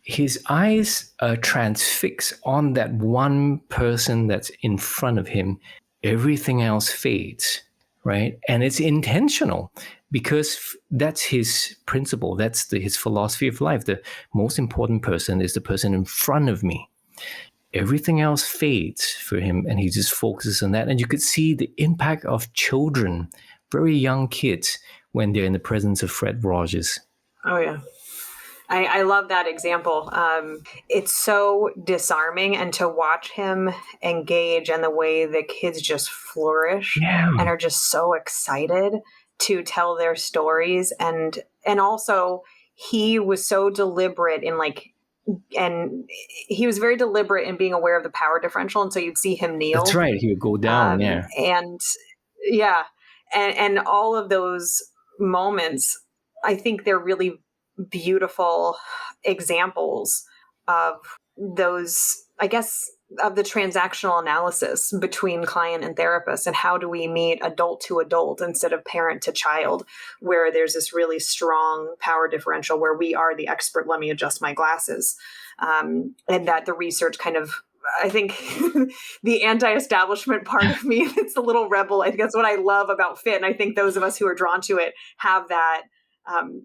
his eyes are transfixed on that one person that's in front of him. Everything else fades, right? And it's intentional, because that's his principle. That's his philosophy of life. The most important person is the person in front of me. Everything else fades for him, and he just focuses on that. And you could see the impact of children, very young kids, when they're in the presence of Fred Rogers. Oh, yeah. I love that example. It's so disarming, and to watch him engage and the way the kids just flourish and are just so excited to tell their stories. And also he was so deliberate in he was very deliberate in being aware of the power differential. And so you'd see him kneel. That's right. He would go down. And yeah. and all of those moments, I think they're really beautiful examples of those, I guess, of the transactional analysis between client and therapist, and how do we meet adult to adult instead of parent to child, where there's this really strong power differential where we are the expert, let me adjust my glasses. And that the research kind of, I think the anti-establishment part of me, it's a little rebel. I think that's what I love about FIT. And I think those of us who are drawn to it have that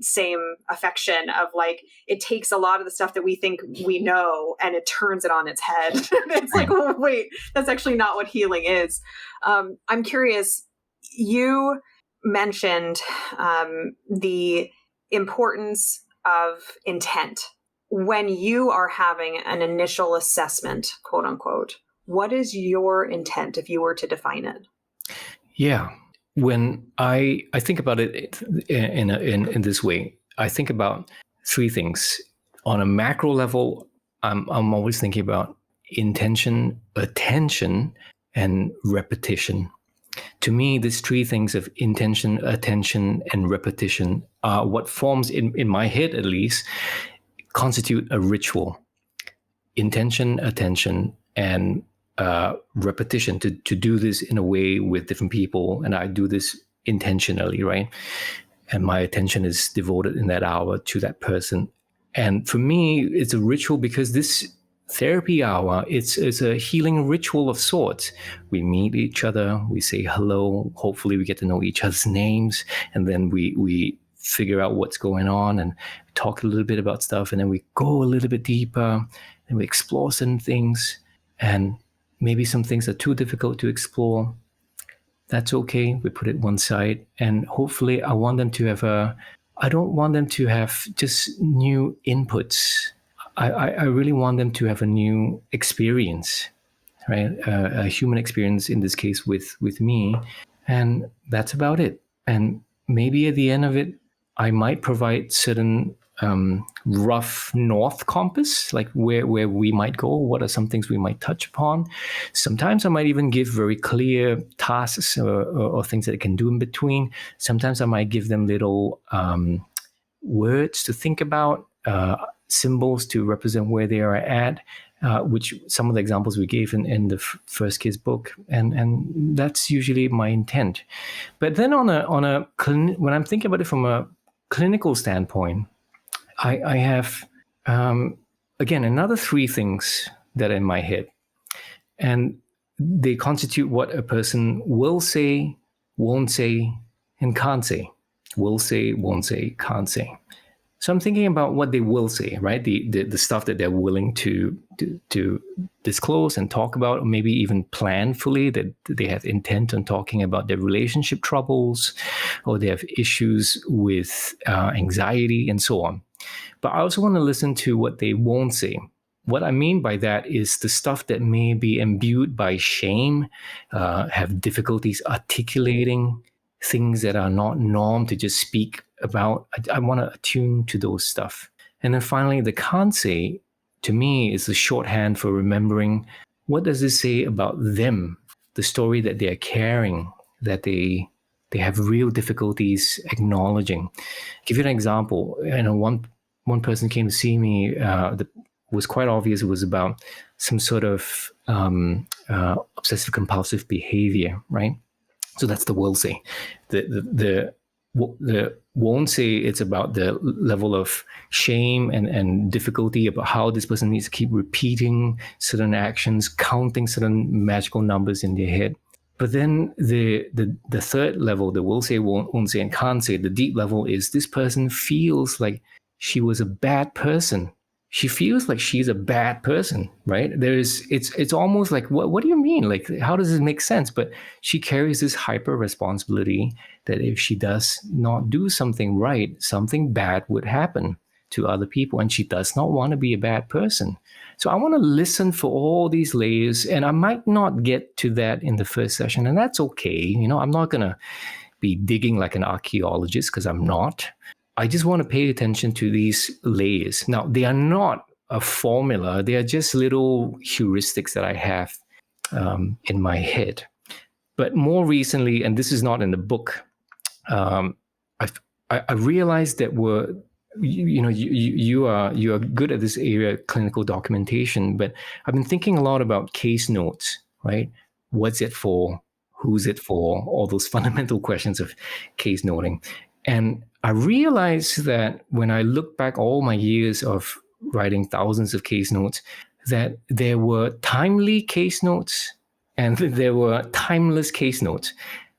same affection of like, it takes a lot of the stuff that we think we know and it turns it on its head. It's like, oh, wait, that's actually not what healing is. I'm curious, you mentioned the importance of intent. When you are having an initial assessment, quote unquote, what is your intent if you were to define it? Yeah. When I think about it in this way, I think about three things. On a macro level, I'm always thinking about intention, attention, and repetition. To me, these three things of intention, attention, and repetition are what forms, in my head at least, constitute a ritual. Intention, attention, and repetition, to do this in a way with different people. And I do this intentionally, right? And my attention is devoted in that hour to that person. And for me, it's a ritual because this therapy hour, it's a healing ritual of sorts. We meet each other, we say hello, hopefully we get to know each other's names, and then we figure out what's going on and talk a little bit about stuff, and then we go a little bit deeper and we explore certain things, and maybe some things are too difficult to explore. That's okay. We put it one side, and hopefully I want them to have I don't want them to have just new inputs. I really want them to have a new experience, right? A human experience, in this case with me. And that's about it. And maybe at the end of it, I might provide certain rough north compass, like where we might go, what are some things we might touch upon. Sometimes I might even give very clear tasks or things that they can do in between. Sometimes I might give them little words to think about, symbols to represent where they are at, which some of the examples we gave in the first kid's book, and that's usually my intent. But then when I'm thinking about it from a clinical standpoint, I have again another three things that are in my head, and they constitute what a person will say, won't say, and can't say. Will say, won't say, can't say. So I'm thinking about what they will say, right? The stuff that they're willing to disclose and talk about, or maybe even plan fully, that they have intent on talking about their relationship troubles, or they have issues with anxiety and so on. But I also want to listen to what they won't say. What I mean by that is the stuff that may be imbued by shame, have difficulties articulating things that are not norm to just speak about. I want to attune to those stuff. And then finally, the can't say, to me, is the shorthand for remembering what does this say about them, the story that they are carrying, that they have real difficulties acknowledging. Give you an example. One person came to see me that was quite obvious. It was about some sort of obsessive compulsive behavior, right? So that's the will say. The won't say, it's about the level of shame and difficulty about how this person needs to keep repeating certain actions, counting certain magical numbers in their head. But then the third level, the will say, won't say, and can't say, the deep level is this person feels like she was a bad person. She feels like she's a bad person, right? It's almost like, what do you mean? Like, how does this make sense? But she carries this hyper responsibility that if she does not do something right, something bad would happen to other people. And she does not want to be a bad person. So I want to listen for all these layers, and I might not get to that in the first session, and that's okay. I'm not going to be digging like an archaeologist, because I'm not. I just want to pay attention to these layers. Now, they are not a formula. They are just little heuristics that I have in my head. But more recently, and this is not in the book, um, I realized that you are good at this area, clinical documentation, but I've been thinking a lot about case notes, right? What's it for? Who's it for? All those fundamental questions of case noting. And I realized that when I look back all my years of writing thousands of case notes, that there were timely case notes and there were timeless case notes.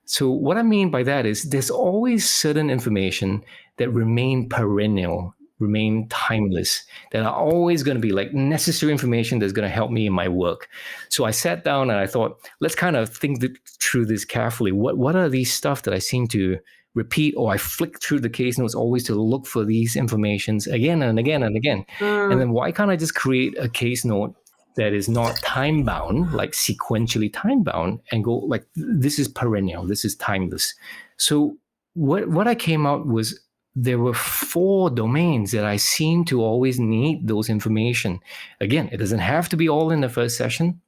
So what I mean by that is there's always certain information that remain perennial, remain timeless, that are always going to be like necessary information that's going to help me in my work. So I sat down and I thought, let's kind of think through this carefully. What are these stuff that I seem to repeat, or I flick through the case notes always to look for these informations again and again and again. And then why can't I just create a case note that is not time bound, like sequentially time bound, and go like, this is perennial, this is timeless. So what I came out was there were 4 domains that I seem to always need those information. Again, it doesn't have to be all in the first session,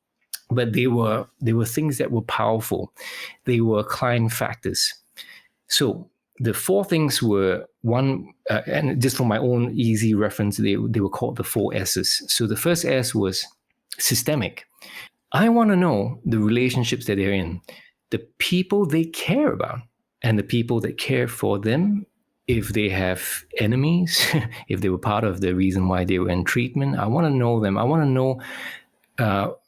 but they were things that were powerful. They were client factors. So the 4 things were one, and just for my own easy reference, they were called the 4 S's. So the first S was systemic. I want to know the relationships that they're in, the people they care about, and the people that care for them. If they have enemies, if they were part of the reason why they were in treatment, I want to know them. I want to know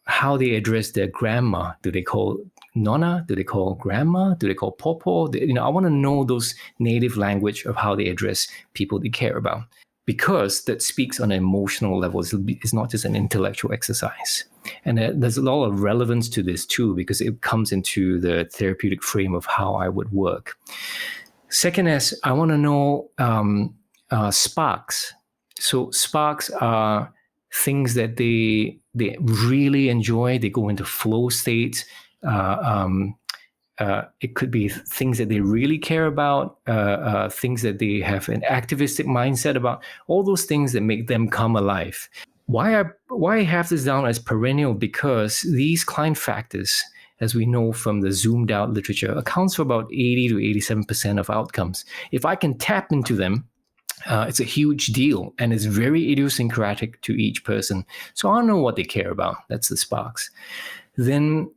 how they address their grandma. Do they call nonna? Do they call grandma? Do they call popo? I want to know those native language of how they address people they care about, because that speaks on an emotional level. It's not just an intellectual exercise. And there's a lot of relevance to this too, because it comes into the therapeutic frame of how I would work. Second is, I want to know sparks. So sparks are things that they really enjoy. They go into flow states. It could be things that they really care about, things that they have an activistic mindset about, all those things that make them come alive. Why I have this down as perennial? Because these client factors, as we know from the zoomed out literature, accounts for about 80 to 87% of outcomes. If I can tap into them, it's a huge deal, and it's very idiosyncratic to each person. So I know what they care about. That's the sparks. Then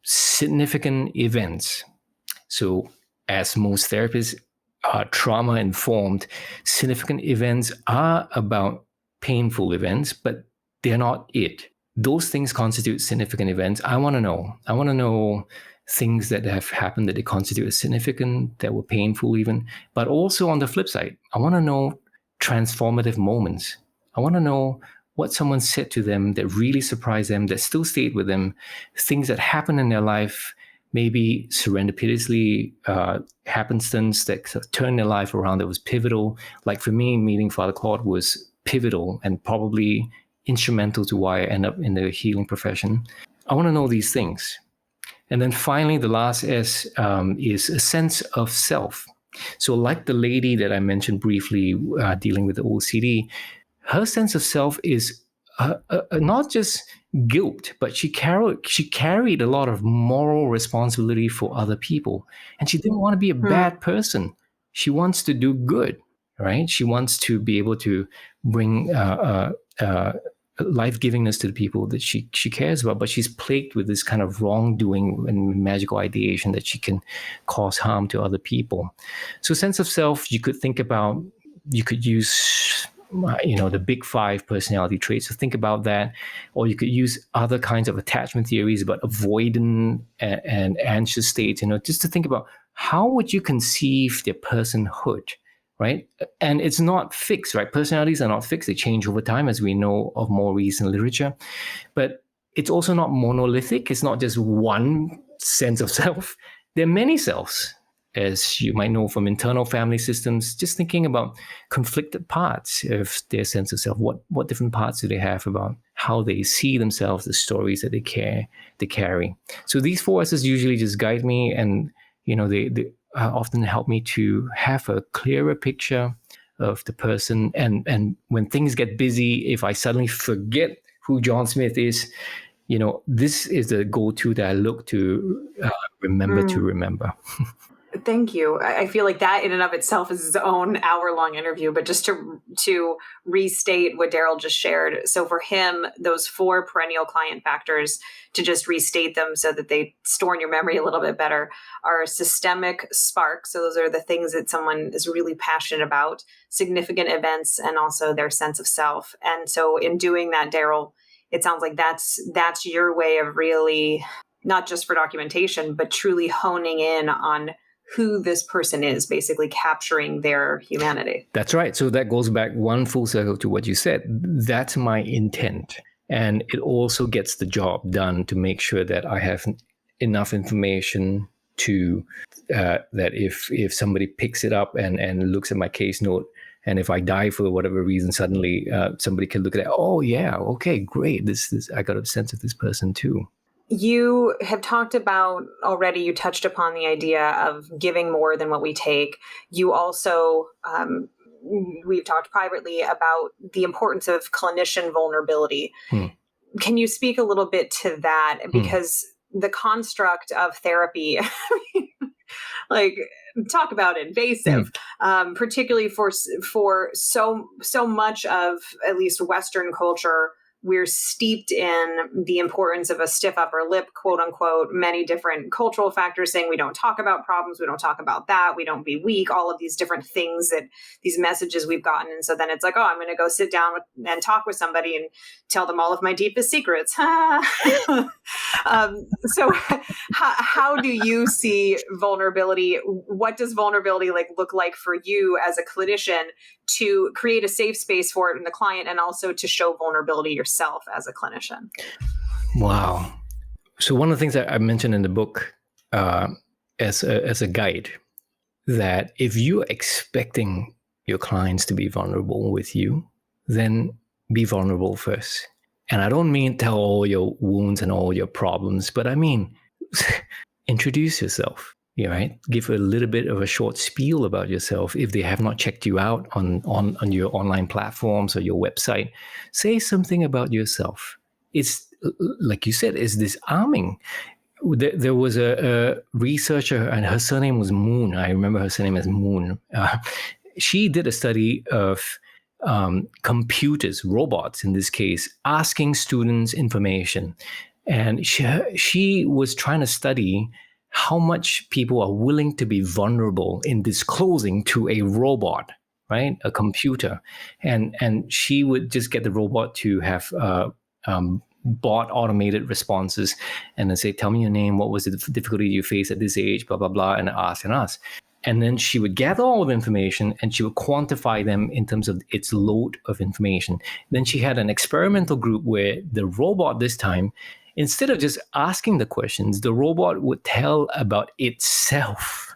significant events. So as most therapists are trauma informed, significant events are about painful events, but they're not it. Those things constitute significant events. I want to know things that have happened that they constitute as significant, that were painful even. But also on the flip side, I want to know transformative moments. I want to know what someone said to them that really surprised them, that still stayed with them, things that happened in their life, maybe serendipitously, happenstance that turned their life around, that was pivotal. Like for me, meeting Father Claude was pivotal and probably instrumental to why I end up in the healing profession. I want to know these things. And then finally, the last S is a sense of self. So like the lady that I mentioned briefly dealing with the OCD, her sense of self is not just guilt, but she carried a lot of moral responsibility for other people. And she didn't want to be a bad person. She wants to do good, right? She wants to be able to bring life-givingness to the people that she cares about, but she's plagued with this kind of wrongdoing and magical ideation that she can cause harm to other people. So sense of self, you could think about, you could use the big 5 personality traits to think about that, or you could use other kinds of attachment theories about avoidant and anxious states, just to think about how would you conceive their personhood, right? And it's not fixed, right? Personalities are not fixed. They change over time, as we know of more recent literature. But it's also not monolithic. It's not just one sense of self. There are many selves, as you might know from internal family systems. Just thinking about conflicted parts of their sense of self. What different parts do they have about how they see themselves, the stories that they carry. So these 4 S's usually just guide me, and they often help me to have a clearer picture of the person. And when things get busy, if I suddenly forget who John Smith is, this is the go-to that I look to remember to remember. Thank you. I feel like that in and of itself is its own hour-long interview, but just to restate what Daryl just shared. So for him, those 4 perennial client factors, to just restate them so that they store in your memory a little bit better, are a systemic spark. So those are the things that someone is really passionate about, significant events, and also their sense of self. And so in doing that, Daryl, it sounds like that's your way of really, not just for documentation, but truly honing in on who this person is, basically capturing their humanity. That's right. So that goes back one full circle to what you said. That's my intent. And it also gets the job done to make sure that I have enough information to that if somebody picks it up and looks at my case note, and if I die for whatever reason, suddenly somebody can look at it. Oh yeah, okay, great. This I got a sense of this person too. You have talked about already, you touched upon the idea of giving more than what we take. You also, we've talked privately about the importance of clinician vulnerability. Can you speak a little bit to that? Because the construct of therapy, like, talk about invasive, particularly for so much of at least Western culture. We're steeped in the importance of a stiff upper lip, quote unquote, many different cultural factors saying we don't talk about problems, we don't talk about that, we don't be weak, all of these different things, that these messages we've gotten. And so then it's like, oh, I'm going to go sit down and talk with somebody and tell them all of my deepest secrets. So how do you see vulnerability? What does vulnerability look like for you as a clinician to create a safe space for it in the client, and also to show vulnerability yourself as a clinician? Wow. So one of the things that I mentioned in the book as a guide, that if you're expecting your clients to be vulnerable with you, then be vulnerable first. And I don't mean tell all your wounds and all your problems, but I mean introduce yourself. Right? Give a little bit of a short spiel about yourself. If they have not checked you out on your online platforms or your website, say something about yourself. It's, like you said, it's disarming. There was a researcher, and her surname was Moon. I remember her surname as Moon. She did a study of computers, robots in this case, asking students information. And she was trying to study how much people are willing to be vulnerable in disclosing to a robot, right? A computer. And she would just get the robot to have bot automated responses and then say, tell me your name, what was the difficulty you faced at this age, blah, blah, blah, and ask and ask. And then she would gather all of the information and she would quantify them in terms of its load of information. Then she had an experimental group where the robot this time, instead of just asking the questions, the robot would tell about itself.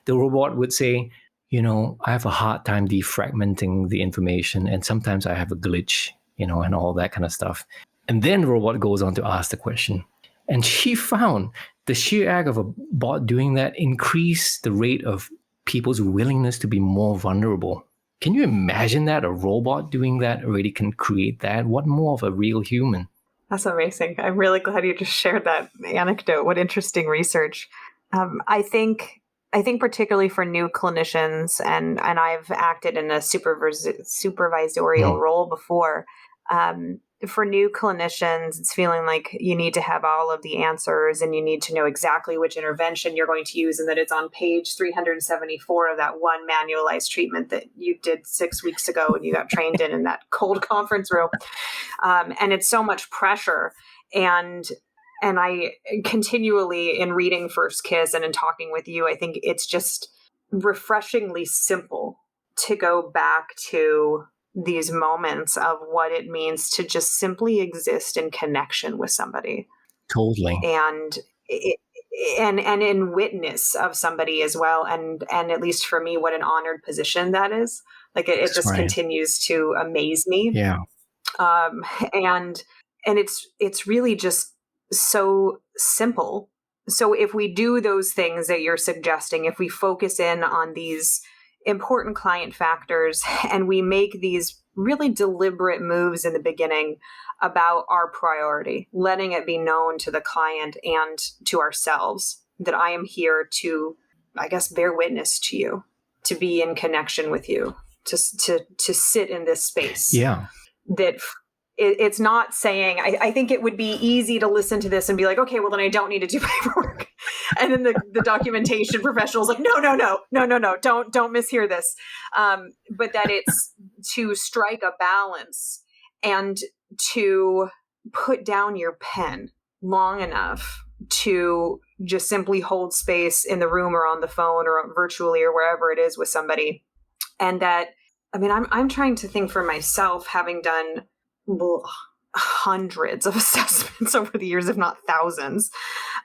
The robot would say, I have a hard time defragmenting the information, and sometimes I have a glitch, and all that kind of stuff. And then the robot goes on to ask the question. And she found the sheer act of a bot doing that increased the rate of people's willingness to be more vulnerable. Can you imagine that? A robot doing that already can create that? What more of a real human? That's amazing. I'm really glad you just shared that anecdote. What interesting research. I think particularly for new clinicians, and I've acted in a supervisorial role before. For new clinicians, it's feeling like you need to have all of the answers and you need to know exactly which intervention you're going to use, and that it's on page 374 of that one manualized treatment that you did 6 weeks ago and you got trained in that cold conference room. And it's so much pressure. And I continually, in reading First Kiss and in talking with you, I think it's just refreshingly simple to go back to these moments of what it means to just simply exist in connection with somebody. Totally. And in witness of somebody as well. And at least for me, what an honored position that is. Like it just continues to amaze me. Yeah. And it's really just so simple. So if we do those things that you're suggesting, if we focus in on these important client factors and we make these really deliberate moves in the beginning about our priority, letting it be known to the client and to ourselves that I am here to, I guess, bear witness to you, to be in connection with you, to sit in this space. Yeah. That it's not saying, I think it would be easy to listen to this and be like, okay, well then I don't need to do paperwork. And then the documentation professional is like, no, don't mishear this. But that it's to strike a balance and to put down your pen long enough to just simply hold space in the room or on the phone or virtually or wherever it is with somebody. And that, I mean, I'm trying to think for myself, having done hundreds of assessments over the years, if not thousands,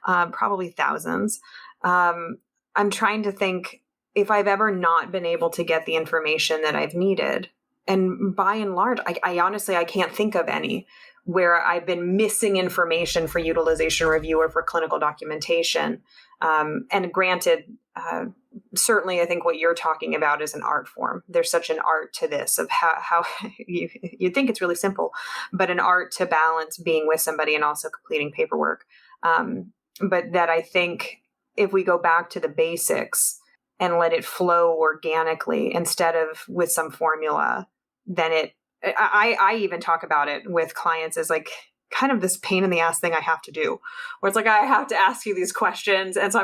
probably thousands. I'm trying to think if I've ever not been able to get the information that I've needed. And by and large, I honestly, I can't think of any where I've been missing information for utilization review or for clinical documentation. And granted, certainly I think what you're talking about is an art form. There's such an art to this of how you think it's really simple, but an art to balance being with somebody and also completing paperwork. But that I think if we go back to the basics and let it flow organically instead of with some formula, then I even talk about it with clients as like kind of this pain in the ass thing I have to do, where it's like, I have to ask you these questions. And so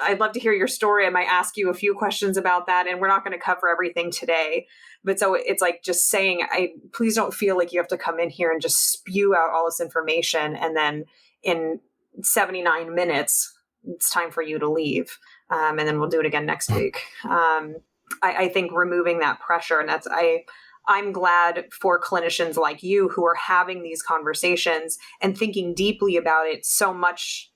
I'd love to hear your story. I might ask you a few questions about that. And we're not going to cover everything today. But so it's like just saying, please don't feel like you have to come in here and just spew out all this information. And then in 79 minutes, it's time for you to leave. And then we'll do it again next week. I think removing that pressure, and I'm glad for clinicians like you who are having these conversations and thinking deeply about it so much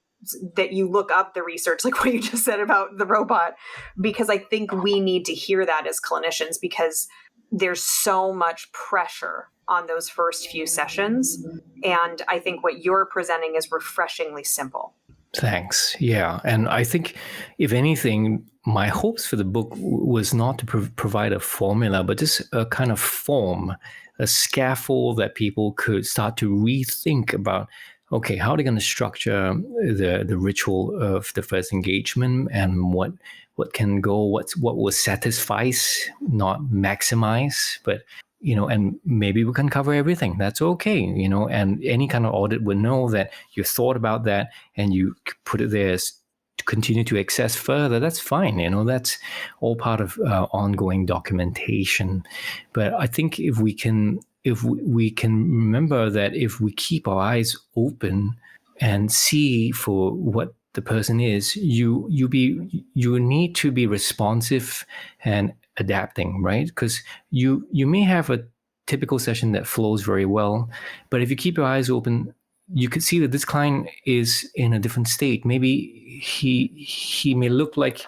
that you look up the research, like what you just said about the robot, because I think we need to hear that as clinicians, because there's so much pressure on those first few sessions. And I think what you're presenting is refreshingly simple. Thanks. Yeah. And I think, if anything, my hopes for the book was not to provide a formula, but just a kind of form, a scaffold that people could start to rethink about, okay, how are they going to structure the ritual of the first engagement, and what can go, what will satisfice, not maximize, but and maybe we can cover everything. That's okay, and any kind of audit would know that you thought about that and you put it there to continue to access further. That's fine. That's all part of ongoing documentation. But I think if we can remember that if we keep our eyes open and see for what the person is, you need to be responsive and adapting, right? Because you may have a typical session that flows very well, but if you keep your eyes open, you could see that this client is in a different state. Maybe he may look like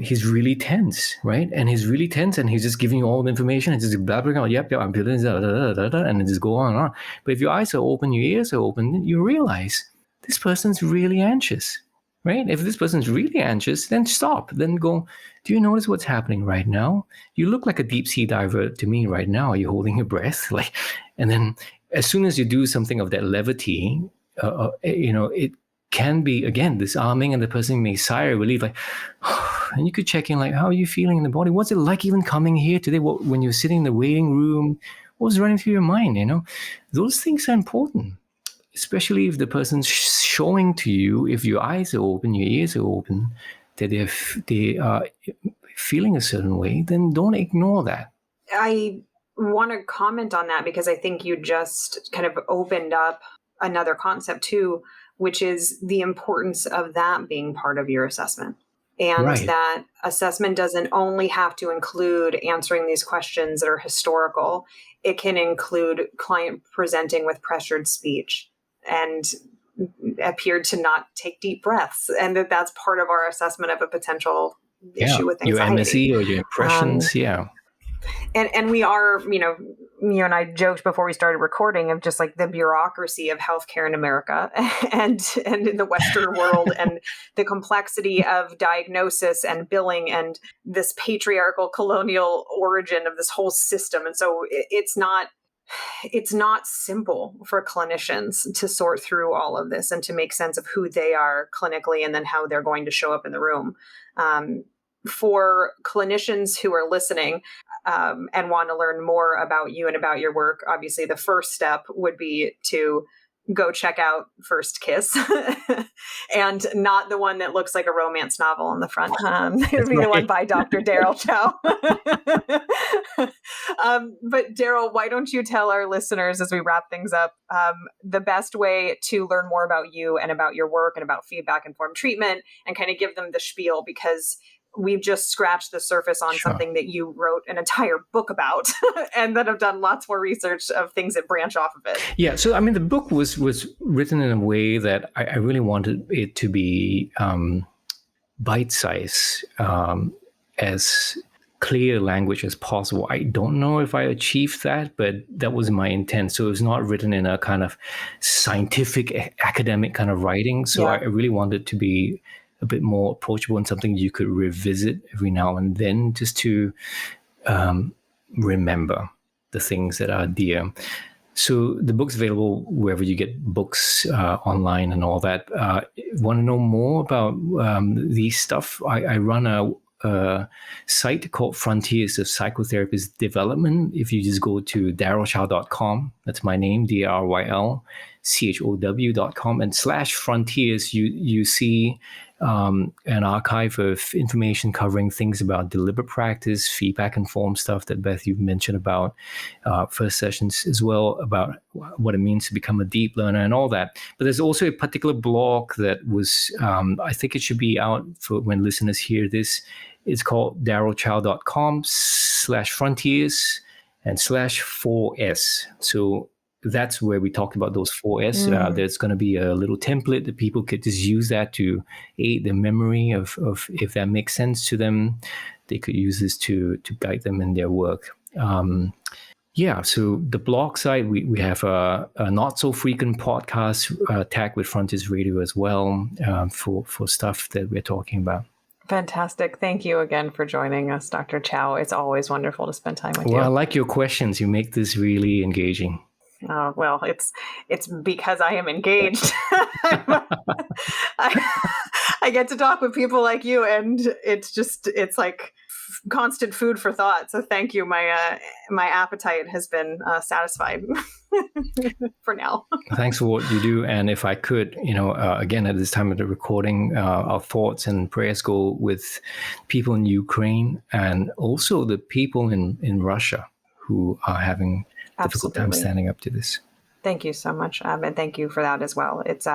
he's really tense, right? And he's really tense, and he's just giving you all the information and just blabbering out, yep, I'm feeling and just go on and on. But if your eyes are open, your ears are open, then you realize this person's really anxious, right? If this person's really anxious, then stop. Then go, do you notice what's happening right now? You look like a deep sea diver to me right now. Are you holding your breath? And then as soon as you do something of that levity, it can be, again, disarming, and the person may sigh a relief, and you could check in, like, how are you feeling in the body? What's it like even coming here today? When you're sitting in the waiting room, what was running through your mind? Those things are important, especially if the person's showing to you, if your eyes are open, your ears are open, that they are feeling a certain way, then don't ignore that. I want to comment on that because I think you just kind of opened up another concept too, which is the importance of that being part of your assessment. And right. That assessment doesn't only have to include answering these questions that are historical. It can include client presenting with pressured speech and appeared to not take deep breaths. And that's part of our assessment of a potential issue with anxiety. Your MSE or your impressions, And we are, you and I joked before we started recording of just like the bureaucracy of healthcare in America and in the Western world, and the complexity of diagnosis and billing and this patriarchal colonial origin of this whole system. And so it's not, it's not simple for clinicians to sort through all of this and to make sense of who they are clinically and then how they're going to show up in the room. For clinicians who are listening and want to learn more about you and about your work, obviously the first step would be to go check out First Kiss and not the one that looks like a romance novel on the front. It would be the one by Dr. Daryl Chow. But Daryl, why don't you tell our listeners as we wrap things up, the best way to learn more about you and about your work and about feedback-informed treatment and kind of give them the spiel, because we've just scratched the surface on something that you wrote an entire book about and that have done lots more research of things that branch off of it. Yeah. So, I mean, the book was written in a way that I really wanted it to be bite-sized, as clear language as possible. I don't know if I achieved that, but that was my intent. So it was not written in a kind of scientific, academic kind of writing. So I really wanted it to be a bit more approachable and something you could revisit every now and then, just to remember the things that are dear. So the book's available wherever you get books, online and all that. Want to know more about these stuff? I run a site called Frontiers of Psychotherapist Development. If you just go to darylchow.com, that's my name, DRYLCHOW.com, and /frontiers, you see an archive of information covering things about deliberate practice, feedback-informed stuff that Beth, you've mentioned about, first sessions as well, about what it means to become a deep learner and all that. But there's also a particular blog that was, I think it should be out for when listeners hear this. It's called darylchow.com/frontiers and /4S. So that's where we talked about those 4S. There's going to be a little template that people could just use that to aid the memory of if that makes sense to them. They could use this to guide them in their work. So the blog site, we have a not so frequent podcast tagged with Frontiers Radio as well, for stuff that we're talking about. Fantastic. Thank you again for joining us, Dr. Chow. It's always wonderful to spend time with you. Well, I like your questions. You make this really engaging. Oh, well, it's because I am engaged. I get to talk with people like you, and it's like constant food for thought. So thank you. My appetite has been satisfied for now. Thanks for what you do. And if I could, again, at this time of the recording, our thoughts and prayers go with people in Ukraine and also the people in Russia who are having difficult time standing up to this. Thank you so much. And thank you for that as well. It's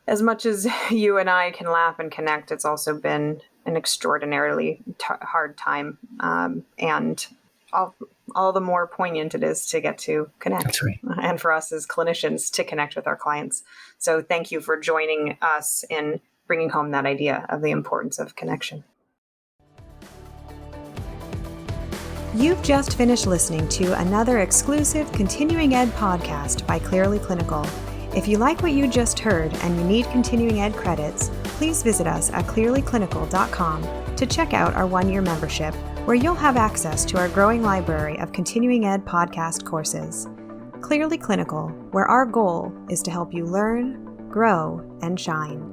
as much as you and I can laugh and connect, it's also been an extraordinarily hard time. And all the more poignant it is to get to connect. That's right. And for us as clinicians to connect with our clients. So thank you for joining us in bringing home that idea of the importance of connection. You've just finished listening to another exclusive Continuing Ed podcast by Clearly Clinical. If you like what you just heard and you need Continuing Ed credits, please visit us at clearlyclinical.com to check out our one-year membership, where you'll have access to our growing library of Continuing Ed podcast courses. Clearly Clinical, where our goal is to help you learn, grow, and shine.